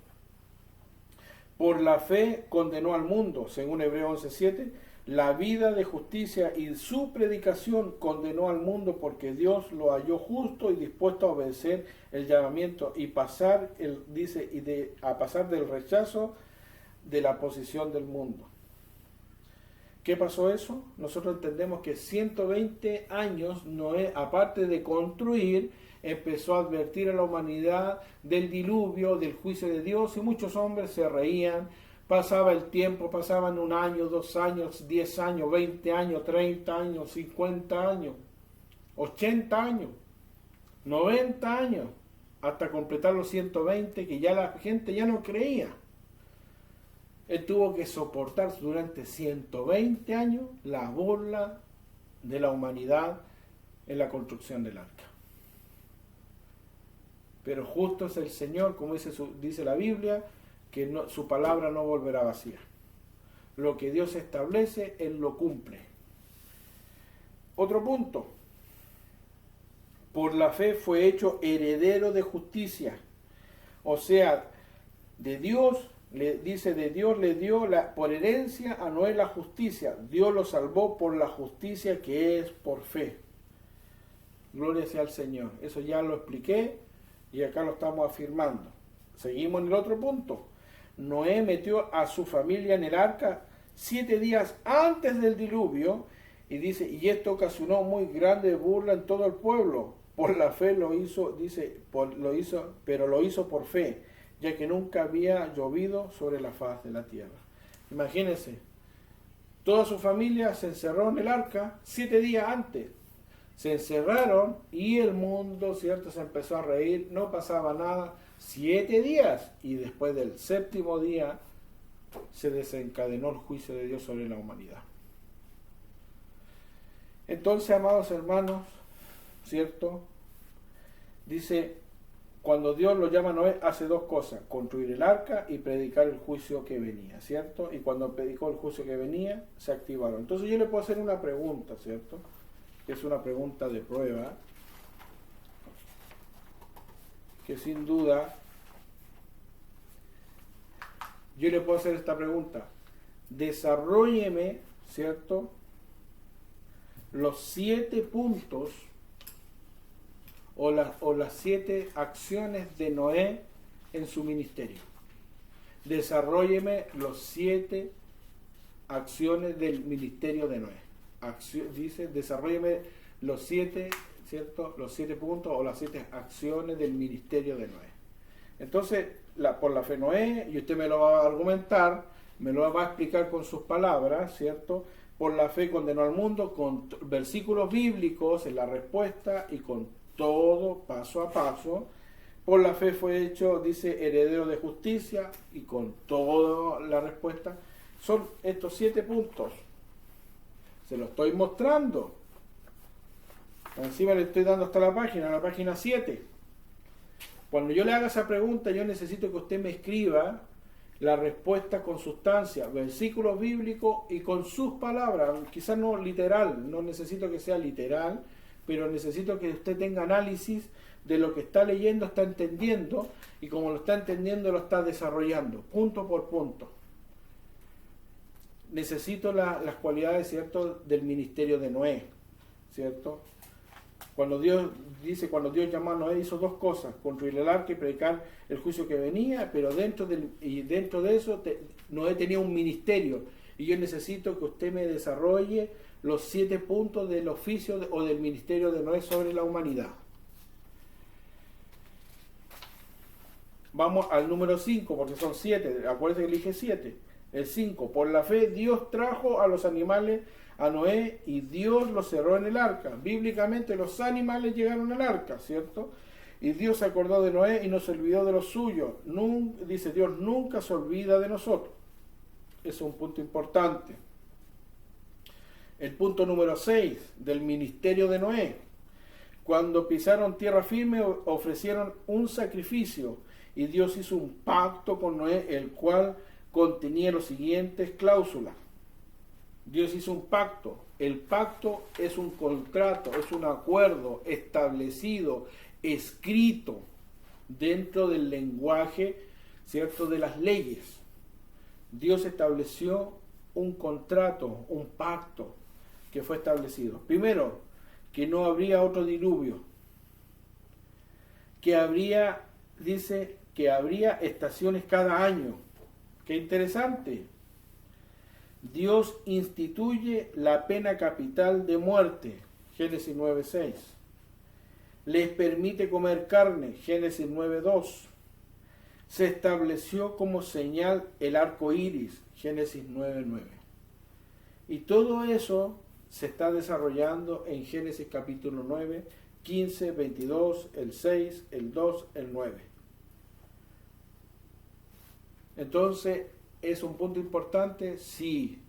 Por la fe condenó al mundo, según Hebreos 11:7, la vida de justicia y su predicación condenó al mundo, porque Dios lo halló justo y dispuesto a obedecer el llamamiento y pasar del rechazo de la posición del mundo. ¿Qué pasó eso? Nosotros entendemos que 120 años Noé, aparte de construir, empezó a advertir a la humanidad del diluvio, del juicio de Dios, y muchos hombres se reían. Pasaba el tiempo, pasaban 1 año, 2 años, 10 años, 20 años, 30 años, 50 años, 80 años, 90 años, hasta completar los 120, que ya la gente ya no creía. Él tuvo que soportar durante 120 años la burla de la humanidad en la construcción del arca. Pero justo es el Señor, como dice la Biblia, que su palabra no volverá vacía. Lo que Dios establece, Él lo cumple. Otro punto. Por la fe fue hecho heredero de justicia. O sea, de Dios le dio por herencia a Noé la justicia. Dios lo salvó por la justicia que es por fe. Gloria sea al Señor. Eso ya lo expliqué y acá lo estamos afirmando. Seguimos en el otro punto. Noé metió a su familia en el arca 7 días antes del diluvio, y dice, y esto ocasionó muy grande burla en todo el pueblo. Por la fe lo hizo, dice, pero lo hizo por fe, ya que nunca había llovido sobre la faz de la tierra. Imagínense, toda su familia se encerró en el arca 7 días antes. Se encerraron y el mundo, ¿cierto?, se empezó a reír, no pasaba nada. 7 días, y después del 7º día se desencadenó el juicio de Dios sobre la humanidad. Entonces, amados hermanos, ¿cierto? Dice, cuando Dios lo llama a Noé, hace 2 cosas: construir el arca y predicar el juicio que venía, ¿cierto? Y cuando predicó el juicio que venía, se activaron. Entonces yo le puedo hacer una pregunta, ¿cierto?, que es una pregunta de prueba, que sin duda yo le puedo hacer esta pregunta: desarrólleme, ¿cierto?, los 7 puntos o las 7 acciones de Noé en su ministerio. Desarrólleme los 7 acciones del ministerio de Noé. Dice, desarrólleme los 7, ¿cierto?, los 7 puntos o las 7 acciones del ministerio de Noé. Entonces, por la fe Noé, y usted me lo va a argumentar, me lo va a explicar con sus palabras, ¿cierto? Por la fe condenó al mundo, con versículos bíblicos en la respuesta y con todo paso a paso. Por la fe fue hecho, dice, heredero de justicia, y con toda la respuesta. Son estos 7 puntos. Se lo estoy mostrando. Encima le estoy dando hasta la página 7. Cuando yo le haga esa pregunta, yo necesito que usted me escriba la respuesta con sustancia, versículos bíblicos y con sus palabras. Quizás no literal, no necesito que sea literal, pero necesito que usted tenga análisis de lo que está leyendo, está entendiendo, y como lo está entendiendo, lo está desarrollando, punto por punto. Necesito las cualidades, ¿cierto?, del ministerio de Noé, ¿cierto? Cuando Dios llamó a Noé, hizo 2 cosas: construir el arca y predicar el juicio que venía, pero dentro de eso Noé tenía un ministerio, y yo necesito que usted me desarrolle los 7 puntos del oficio o del ministerio de Noé sobre la humanidad. Vamos al número 5, porque son 7, acuérdense que elige 7. El 5, por la fe Dios trajo a los animales a Noé y Dios los cerró en el arca. Bíblicamente los animales llegaron al arca, ¿cierto? Y Dios se acordó de Noé y no se olvidó de los suyos. Dice, Dios nunca se olvida de nosotros. Es un punto importante. El punto número 6 del ministerio de Noé. Cuando pisaron tierra firme, ofrecieron un sacrificio, y Dios hizo un pacto con Noé, el cual contenía las siguientes cláusulas. Dios hizo un pacto. El pacto es un contrato, es un acuerdo establecido, escrito dentro del lenguaje, ¿cierto?, de las leyes. Dios estableció un contrato, un pacto que fue establecido. Primero, que no habría otro diluvio. Dice que habría estaciones cada año. Qué interesante. Dios instituye la pena capital de muerte, Génesis 9:6. Les permite comer carne, Génesis 9:2. Se estableció como señal el arco iris, Génesis 9:9. Y todo eso se está desarrollando en Génesis capítulo 9, 15, 22, el 6, el 2, el 9. Entonces, ¿es un punto importante? Sí.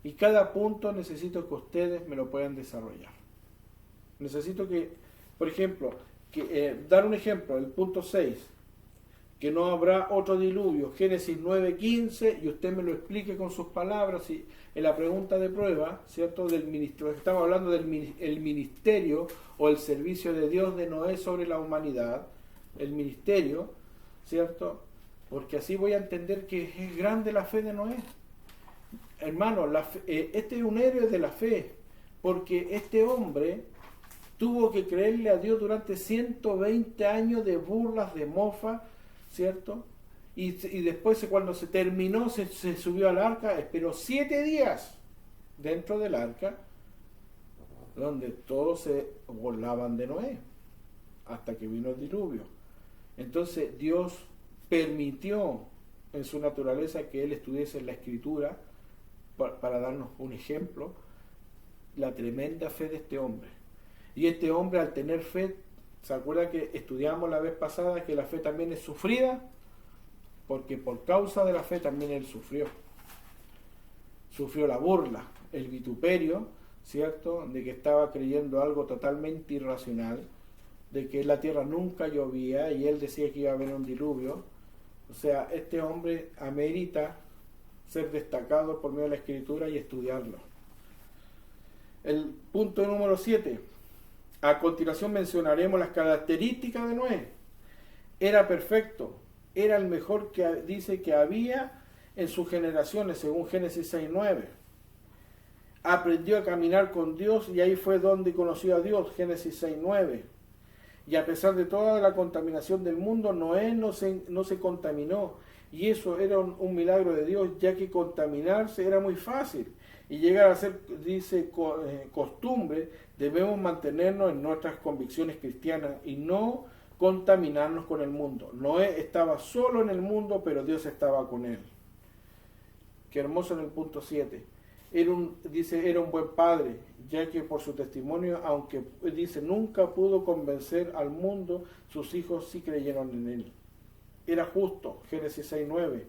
Y cada punto necesito que ustedes me lo puedan desarrollar. Necesito que, por ejemplo, dar un ejemplo, el punto 6, que no habrá otro diluvio, Génesis 9:15, y usted me lo explique con sus palabras, y en la pregunta de prueba, ¿cierto?, del ministerio, estamos hablando del ministerio o el servicio de Dios de Noé sobre la humanidad, el ministerio, ¿cierto?, porque así voy a entender que es grande la fe de Noé. Hermano, este es un héroe de la fe, porque este hombre tuvo que creerle a Dios durante 120 años de burlas, de mofa, ¿cierto? y después cuando se terminó, se subió al arca, esperó 7 días dentro del arca, donde todos se burlaban de Noé, hasta que vino el diluvio. Entonces Dios permitió en su naturaleza que él estuviese en la Escritura para darnos un ejemplo, la tremenda fe de este hombre. Y este hombre, al tener fe, ¿se acuerda que estudiamos la vez pasada que la fe también es sufrida? Porque por causa de la fe también él sufrió. Sufrió la burla, el vituperio, ¿cierto? De que estaba creyendo algo totalmente irracional, de que en la tierra nunca llovía y él decía que iba a haber un diluvio. O sea, este hombre amerita ser destacado por medio de la Escritura y estudiarlo. El punto número 7. A continuación mencionaremos las características de Noé. Era perfecto, era el mejor que dice que había en sus generaciones, según Génesis 6:9. Aprendió a caminar con Dios y ahí fue donde conoció a Dios, Génesis 6:9. Y a pesar de toda la contaminación del mundo, Noé no se contaminó. Y eso era un milagro de Dios, ya que contaminarse era muy fácil. Y llegar a ser, dice, costumbre, debemos mantenernos en nuestras convicciones cristianas y no contaminarnos con el mundo. Noé estaba solo en el mundo, pero Dios estaba con él. Qué hermoso en el punto 7. Era un buen padre, ya que por su testimonio, aunque dice nunca pudo convencer al mundo, sus hijos sí creyeron en él. Era justo, Génesis 6:9,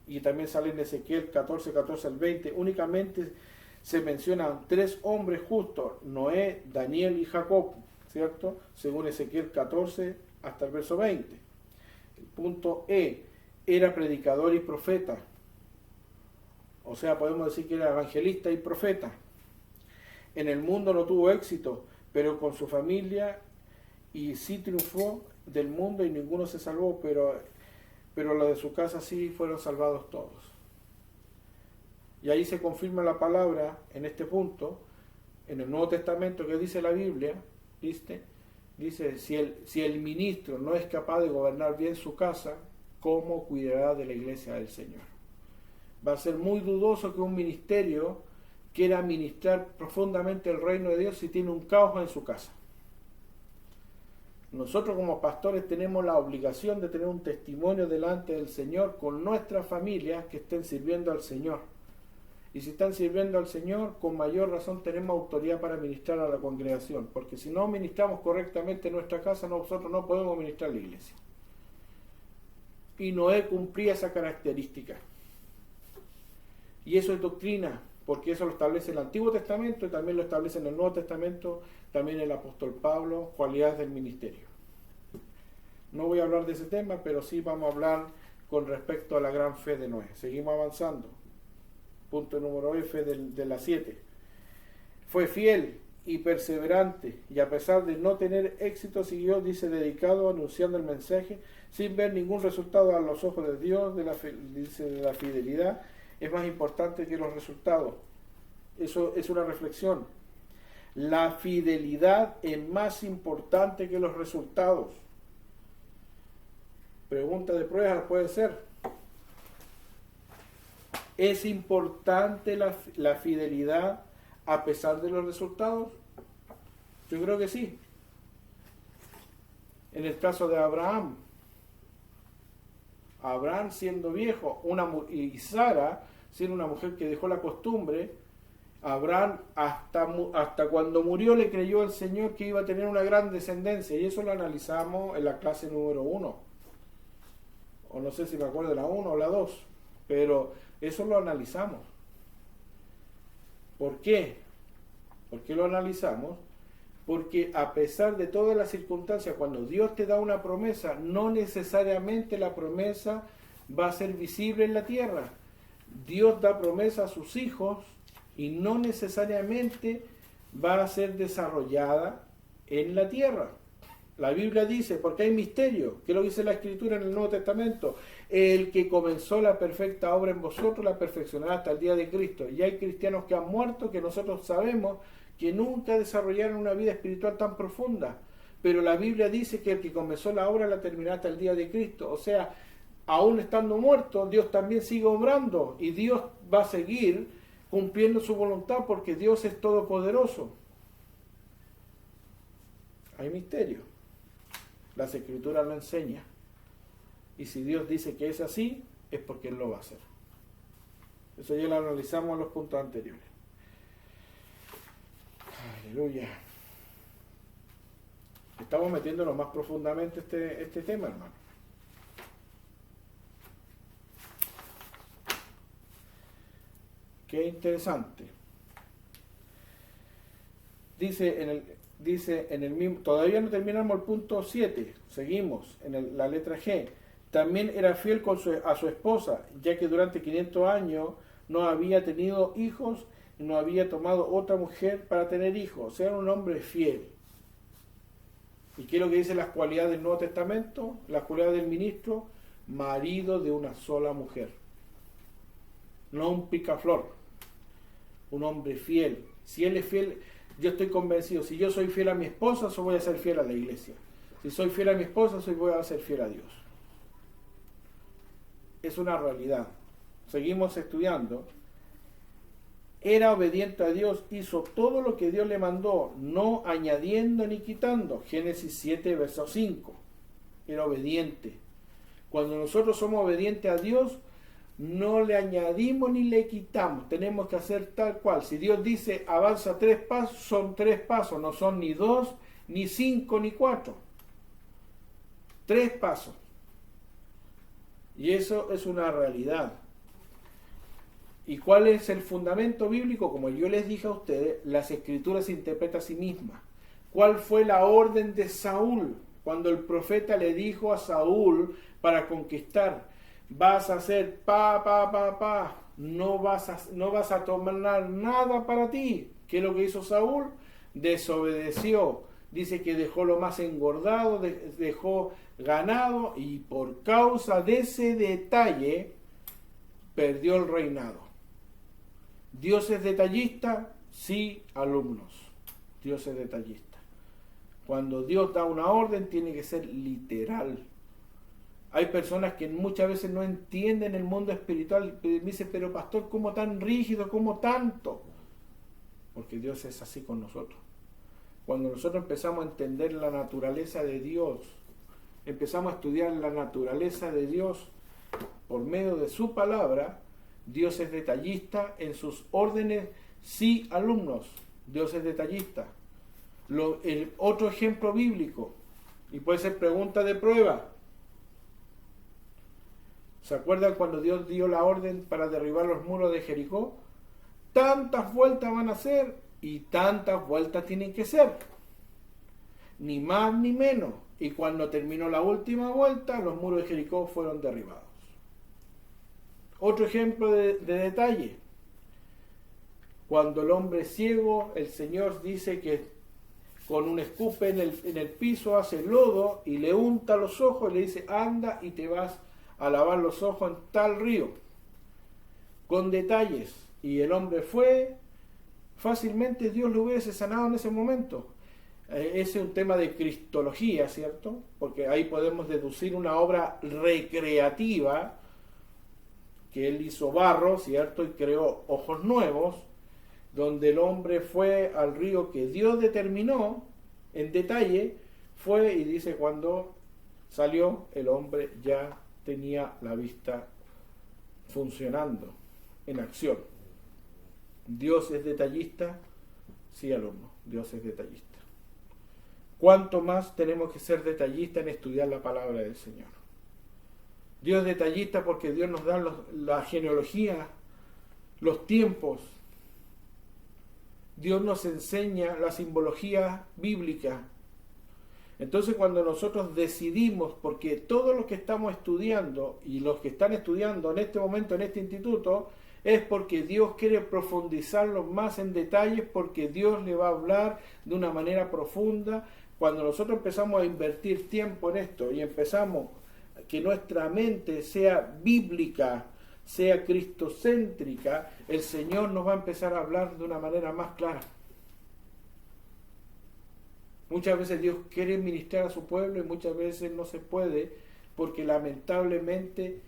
y también sale en Ezequiel 14 al 20. Únicamente se mencionan 3 hombres justos: Noé, Daniel y Jacob, ¿cierto? Según Ezequiel 14 hasta el verso 20. El punto E, era predicador y profeta. O sea, podemos decir que era evangelista y profeta. En el mundo no tuvo éxito, pero con su familia y sí triunfó del mundo y ninguno se salvó, pero los de su casa sí fueron salvados todos. Y ahí se confirma la palabra en este punto, en el Nuevo Testamento, que dice la Biblia, ¿viste? Dice, si el ministro no es capaz de gobernar bien su casa, ¿cómo cuidará de la iglesia del Señor? Va a ser muy dudoso que un ministerio quiera ministrar profundamente el reino de Dios si tiene un caos en su casa. Nosotros como pastores tenemos la obligación de tener un testimonio delante del Señor con nuestras familias que estén sirviendo al Señor. Y si están sirviendo al Señor, con mayor razón tenemos autoridad para ministrar a la congregación, porque si no ministramos correctamente en nuestra casa, nosotros no podemos ministrar a la iglesia. Y Noé cumplía esa característica. Y eso es doctrina, porque eso lo establece el Antiguo Testamento y también lo establece en el Nuevo Testamento, también el apóstol Pablo, cualidades del ministerio. No voy a hablar de ese tema, pero sí vamos a hablar con respecto a la gran fe de Noé. Seguimos avanzando. Punto número F de la 7. Fue fiel y perseverante, y a pesar de no tener éxito, siguió, dice, dedicado, anunciando el mensaje, sin ver ningún resultado a los ojos de Dios, dice, de la fidelidad. Es más importante que los resultados. Eso es una reflexión. La fidelidad es más importante que los resultados. Pregunta de prueba puede ser: ¿es importante la fidelidad a pesar de los resultados? Yo creo que sí. En el caso de Abraham siendo viejo, y Sara siendo una mujer que dejó la costumbre, Abraham hasta cuando murió le creyó al Señor que iba a tener una gran descendencia, y eso lo analizamos en la clase número 1, o no sé si me acuerdo de la 1 o la 2, pero eso lo analizamos. ¿Por qué? ¿Por qué lo analizamos? Porque a pesar de todas las circunstancias, cuando Dios te da una promesa, no necesariamente la promesa va a ser visible en la tierra. Dios da promesa a sus hijos y no necesariamente va a ser desarrollada en la tierra. La Biblia dice, porque hay misterio, que lo dice la Escritura en el Nuevo Testamento: el que comenzó la perfecta obra en vosotros la perfeccionará hasta el día de Cristo. Y hay cristianos que han muerto, que nosotros sabemos que nunca desarrollaron una vida espiritual tan profunda, pero la Biblia dice que el que comenzó la obra la terminará hasta el día de Cristo. O sea, aún estando muerto, Dios también sigue obrando y Dios va a seguir cumpliendo su voluntad porque Dios es todopoderoso. Hay misterio. Las Escrituras lo enseñan. Y si Dios dice que es así, es porque Él lo va a hacer. Eso ya lo analizamos en los puntos anteriores. Aleluya. Estamos metiéndonos más profundamente este tema, hermano. Qué interesante. Dice en el mismo, todavía no terminamos el punto 7, seguimos en la letra G. También era fiel a su esposa, ya que durante 500 años no había tenido hijos y no había tomado otra mujer para tener hijos. O sea, era un hombre fiel. ¿Y qué es lo que dicen las cualidades del Nuevo Testamento? Las cualidades del ministro: marido de una sola mujer. No un picaflor, un hombre fiel. Si él es fiel, yo estoy convencido, si yo soy fiel a mi esposa, yo voy a ser fiel a la iglesia. Si soy fiel a mi esposa, voy a ser fiel a Dios. Es una realidad. Seguimos estudiando. Era obediente a Dios, hizo todo lo que Dios le mandó, no añadiendo ni quitando. Génesis 7, verso 5. Era obediente. Cuando nosotros somos obedientes a Dios, no le añadimos ni le quitamos. Tenemos que hacer tal cual. Si Dios dice avanza 3 pasos, son 3 pasos, no son ni 2, ni 5, ni 4. 3 pasos. Y eso es una realidad. ¿Y cuál es el fundamento bíblico? Como yo les dije a ustedes, las Escrituras se interpretan a sí mismas. ¿Cuál fue la orden de Saúl? Cuando el profeta le dijo a Saúl para conquistar: vas a hacer no vas a tomar nada para ti. ¿Qué es lo que hizo Saúl? Desobedeció. Dice que dejó lo más engordado, dejó ganado, y por causa de ese detalle perdió el reinado. ¿Dios es detallista? Sí, alumnos. Dios es detallista. Cuando Dios da una orden, tiene que ser literal. Hay personas que muchas veces no entienden el mundo espiritual. Me dicen: pero pastor, ¿cómo tan rígido? ¿Cómo tanto? Porque Dios es así con nosotros. Cuando nosotros empezamos a entender la naturaleza de Dios, empezamos a estudiar la naturaleza de Dios por medio de su palabra, Dios es detallista en sus órdenes. Sí, alumnos, Dios es detallista. El otro ejemplo bíblico, y puede ser pregunta de prueba. ¿Se acuerdan cuando Dios dio la orden para derribar los muros de Jericó? Tantas vueltas van a hacer y tantas vueltas tienen que ser. Ni más ni menos. Y cuando terminó la última vuelta, los muros de Jericó fueron derribados. Otro ejemplo de detalle. Cuando el hombre es ciego, el Señor dice que con un escupe en el piso hace lodo y le unta los ojos y le dice: anda y te vas a lavar los ojos en tal río. Con detalles. Y el hombre fue, fácilmente Dios lo hubiese sanado en ese momento. Ese es un tema de cristología, ¿cierto? Porque ahí podemos deducir una obra recreativa, que él hizo barro, ¿cierto? Y creó ojos nuevos, donde el hombre fue al río que Dios determinó en detalle, fue, y dice, cuando salió, el hombre ya tenía la vista funcionando, en acción. ¿Dios es detallista? Sí, alumno, Dios es detallista. ¿Cuánto más tenemos que ser detallistas en estudiar la palabra del Señor? Dios es detallista porque Dios nos da la genealogía, los tiempos. Dios nos enseña la simbología bíblica. Entonces, cuando nosotros decidimos, porque todos los que estamos estudiando y los que están estudiando en este momento en este instituto, es porque Dios quiere profundizarlo más en detalles, porque Dios le va a hablar de una manera profunda. Cuando nosotros empezamos a invertir tiempo en esto y empezamos que nuestra mente sea bíblica, sea cristocéntrica, el Señor nos va a empezar a hablar de una manera más clara. Muchas veces Dios quiere ministrar a su pueblo y muchas veces no se puede porque lamentablemente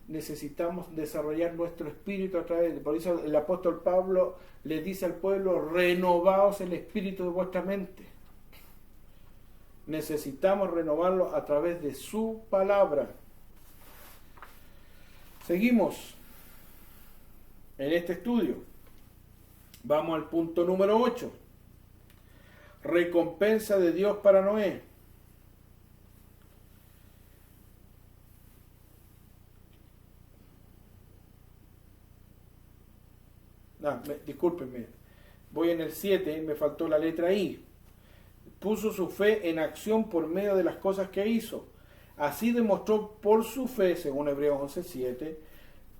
necesitamos desarrollar nuestro espíritu a través de... Por eso el apóstol Pablo le dice al pueblo, renovaos el espíritu de vuestra mente. Necesitamos renovarlo a través de su palabra. Seguimos en este estudio. Vamos al punto número 8. Recompensa de Dios para Noé. Discúlpenme, voy en el 7, me faltó la letra I. Puso su fe en acción por medio de las cosas que hizo. Así demostró por su fe, según Hebreos 11:7,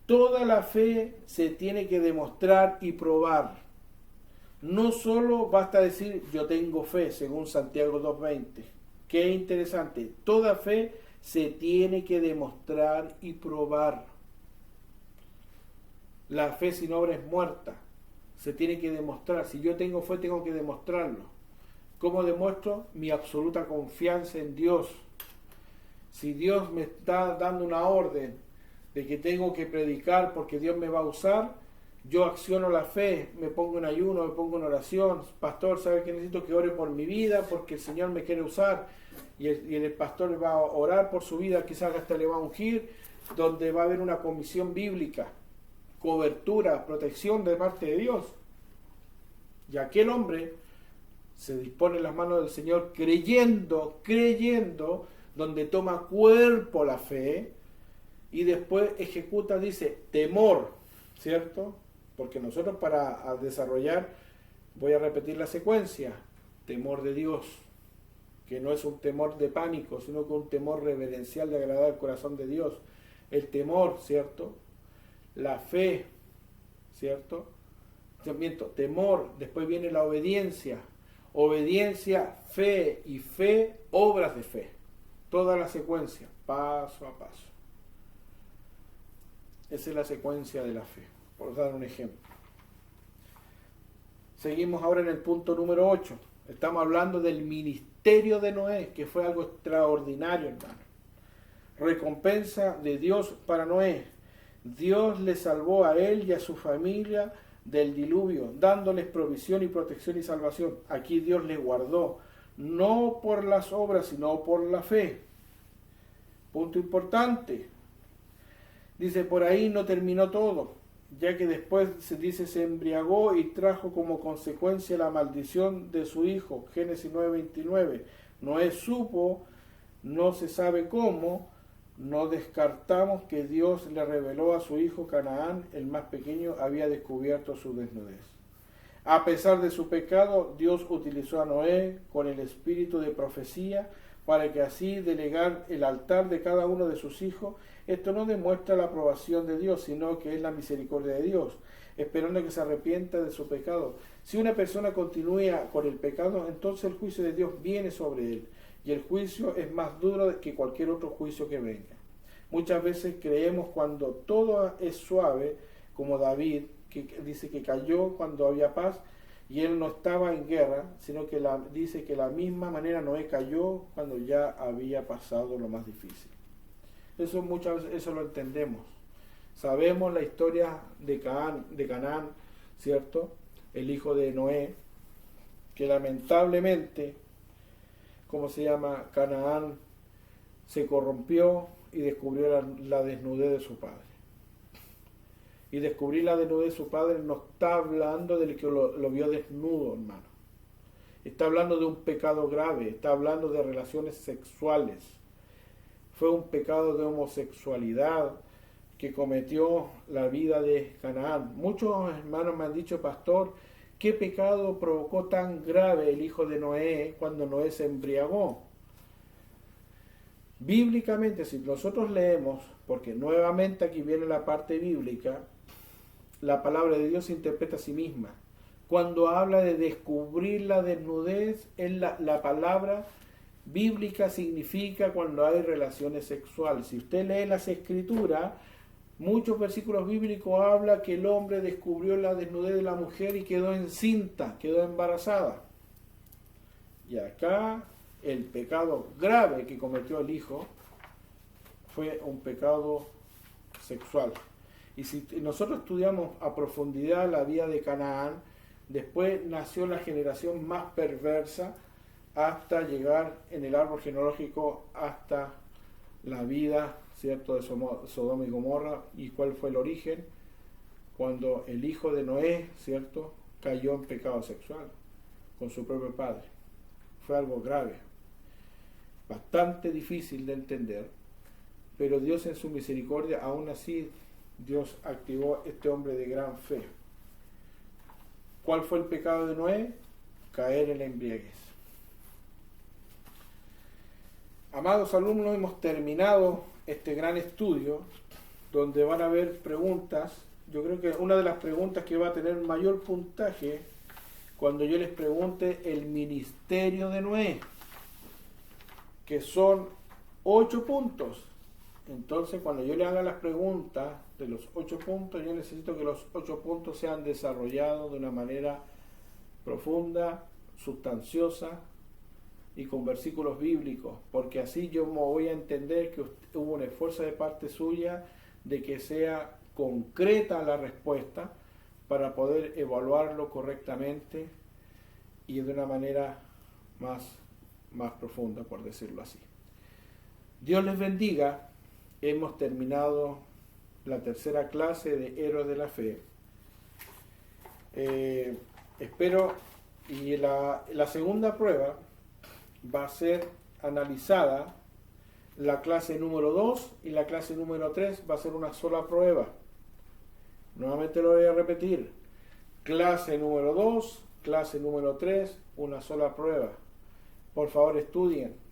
toda la fe se tiene que demostrar y probar. No solo basta decir yo tengo fe, según Santiago 2:20. Qué interesante, toda fe se tiene que demostrar y probar. La fe sin obra es muerta. Se tiene que demostrar. Si yo tengo fe, tengo que demostrarlo. ¿Cómo demuestro? Mi absoluta confianza en Dios. Si Dios me está dando una orden de que tengo que predicar porque Dios me va a usar, yo acciono la fe, me pongo en ayuno, me pongo en oración. Pastor, ¿sabe que necesito que ore por mi vida? Porque el Señor me quiere usar. Y el pastor va a orar por su vida, quizás hasta le va a ungir, donde va a haber una comisión bíblica. Cobertura, protección de parte de Dios. Y aquel hombre se dispone en las manos del Señor creyendo, donde toma cuerpo la fe y después ejecuta, dice, temor, ¿cierto? Porque nosotros para desarrollar, voy a repetir la secuencia, temor de Dios, que no es un temor de pánico, sino que un temor reverencial de agradar al corazón de Dios. El temor, ¿cierto? La fe, ¿cierto? Temor, después viene la obediencia. Obediencia, fe y fe, obras de fe. Toda la secuencia, paso a paso. Esa es la secuencia de la fe, por dar un ejemplo. Seguimos ahora en el punto número 8. Estamos hablando del ministerio de Noé, que fue algo extraordinario, hermano. Recompensa de Dios para Noé. Dios le salvó a él y a su familia del diluvio, dándoles provisión y protección y salvación. Aquí Dios les guardó, no por las obras, sino por la fe. Punto importante. Dice, por ahí no terminó todo, ya que después se dice, se embriagó y trajo como consecuencia la maldición de su hijo. Génesis 9:29. Noé supo, no se sabe cómo, no descartamos que Dios le reveló a su hijo Canaán, el más pequeño, había descubierto su desnudez. A pesar de su pecado, Dios utilizó a Noé con el espíritu de profecía para que así delegar el altar de cada uno de sus hijos. Esto no demuestra la aprobación de Dios, sino que es la misericordia de Dios, esperando que se arrepienta de su pecado. Si una persona continúa con el pecado, entonces el juicio de Dios viene sobre él. Y el juicio es más duro que cualquier otro juicio que venga. Muchas veces creemos cuando todo es suave, como David, que dice que cayó cuando había paz, y él no estaba en guerra, sino que dice que la misma manera Noé cayó cuando ya había pasado lo más difícil. Eso muchas veces eso lo entendemos. Sabemos la historia de Canaán, ¿cierto? El hijo de Noé, que lamentablemente, Canaán se corrompió y descubrió la desnudez de su padre. Y descubrir la desnudez de su padre no está hablando del que lo vio desnudo, hermano. Está hablando de un pecado grave, está hablando de relaciones sexuales. Fue un pecado de homosexualidad que cometió la vida de Canaán. Muchos hermanos me han dicho, pastor, ¿qué pecado provocó tan grave el hijo de Noé cuando Noé se embriagó? Bíblicamente, si nosotros leemos, porque nuevamente aquí viene la parte bíblica, la palabra de Dios se interpreta a sí misma. Cuando habla de descubrir la desnudez, la palabra bíblica significa cuando hay relaciones sexuales. Si usted lee las Escrituras, muchos versículos bíblicos habla que el hombre descubrió la desnudez de la mujer y quedó encinta, quedó embarazada. Y acá el pecado grave que cometió el hijo fue un pecado sexual. Y si nosotros estudiamos a profundidad la vida de Canaán, después nació la generación más perversa hasta llegar en el árbol genealógico hasta la vida, ¿cierto?, de Sodoma y Gomorra. ¿Y cuál fue el origen? Cuando el hijo de Noé, ¿cierto?, cayó en pecado sexual con su propio padre. Fue algo grave, bastante difícil de entender, pero Dios en su misericordia, aún así, Dios activó este hombre de gran fe. ¿Cuál fue el pecado de Noé? Caer en la embriaguez. Amados alumnos, hemos terminado este gran estudio donde van a haber preguntas. Yo creo que una de las preguntas que va a tener mayor puntaje cuando yo les pregunte el ministerio de Noé, que son 8 puntos. Entonces, cuando yo le haga las preguntas de los 8 puntos, yo necesito que los 8 puntos sean desarrollados de una manera profunda, sustanciosa y con versículos bíblicos, porque así yo me voy a entender que hubo un esfuerzo de parte suya de que sea concreta la respuesta para poder evaluarlo correctamente y de una manera más profunda, por decirlo así. Dios les bendiga. Hemos terminado la tercera clase de Héroes de la Fe. Espero, y la segunda prueba va a ser analizada. La clase número 2 y la clase número 3 va a ser una sola prueba. Nuevamente lo voy a repetir. Clase número 2, clase número 3, una sola prueba. Por favor, estudien.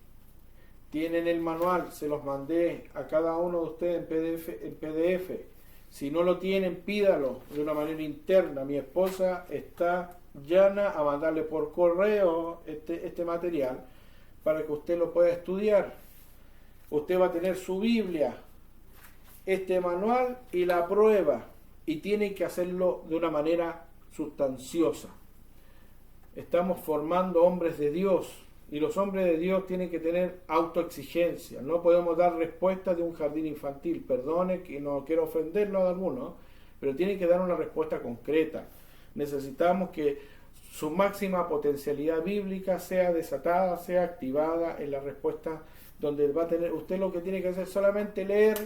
Tienen el manual, se los mandé a cada uno de ustedes en PDF. Si no lo tienen, pídalo de una manera interna. Mi esposa está llana a mandarle por correo este material para que usted lo pueda estudiar. Usted va a tener su Biblia, este manual y la prueba, y tiene que hacerlo de una manera sustanciosa. Estamos formando hombres de Dios, y los hombres de Dios tienen que tener autoexigencia. No podemos dar respuestas de un jardín infantil. Perdone que no quiero ofenderlo a algunos, pero tienen que dar una respuesta concreta. Necesitamos que su máxima potencialidad bíblica sea desatada, sea activada en la respuesta, donde va a tener, usted lo que tiene que hacer es solamente leer,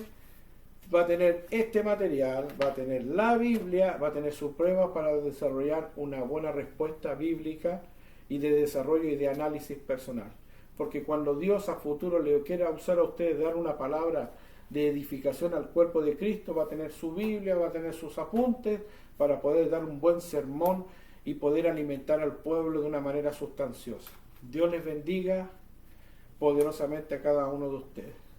va a tener este material, va a tener la Biblia, va a tener su prueba para desarrollar una buena respuesta bíblica y de desarrollo y de análisis personal. Porque cuando Dios a futuro le quiera usar a usted, dar una palabra de edificación al cuerpo de Cristo, va a tener su Biblia, va a tener sus apuntes para poder dar un buen sermón y poder alimentar al pueblo de una manera sustanciosa. Dios les bendiga poderosamente a cada uno de ustedes.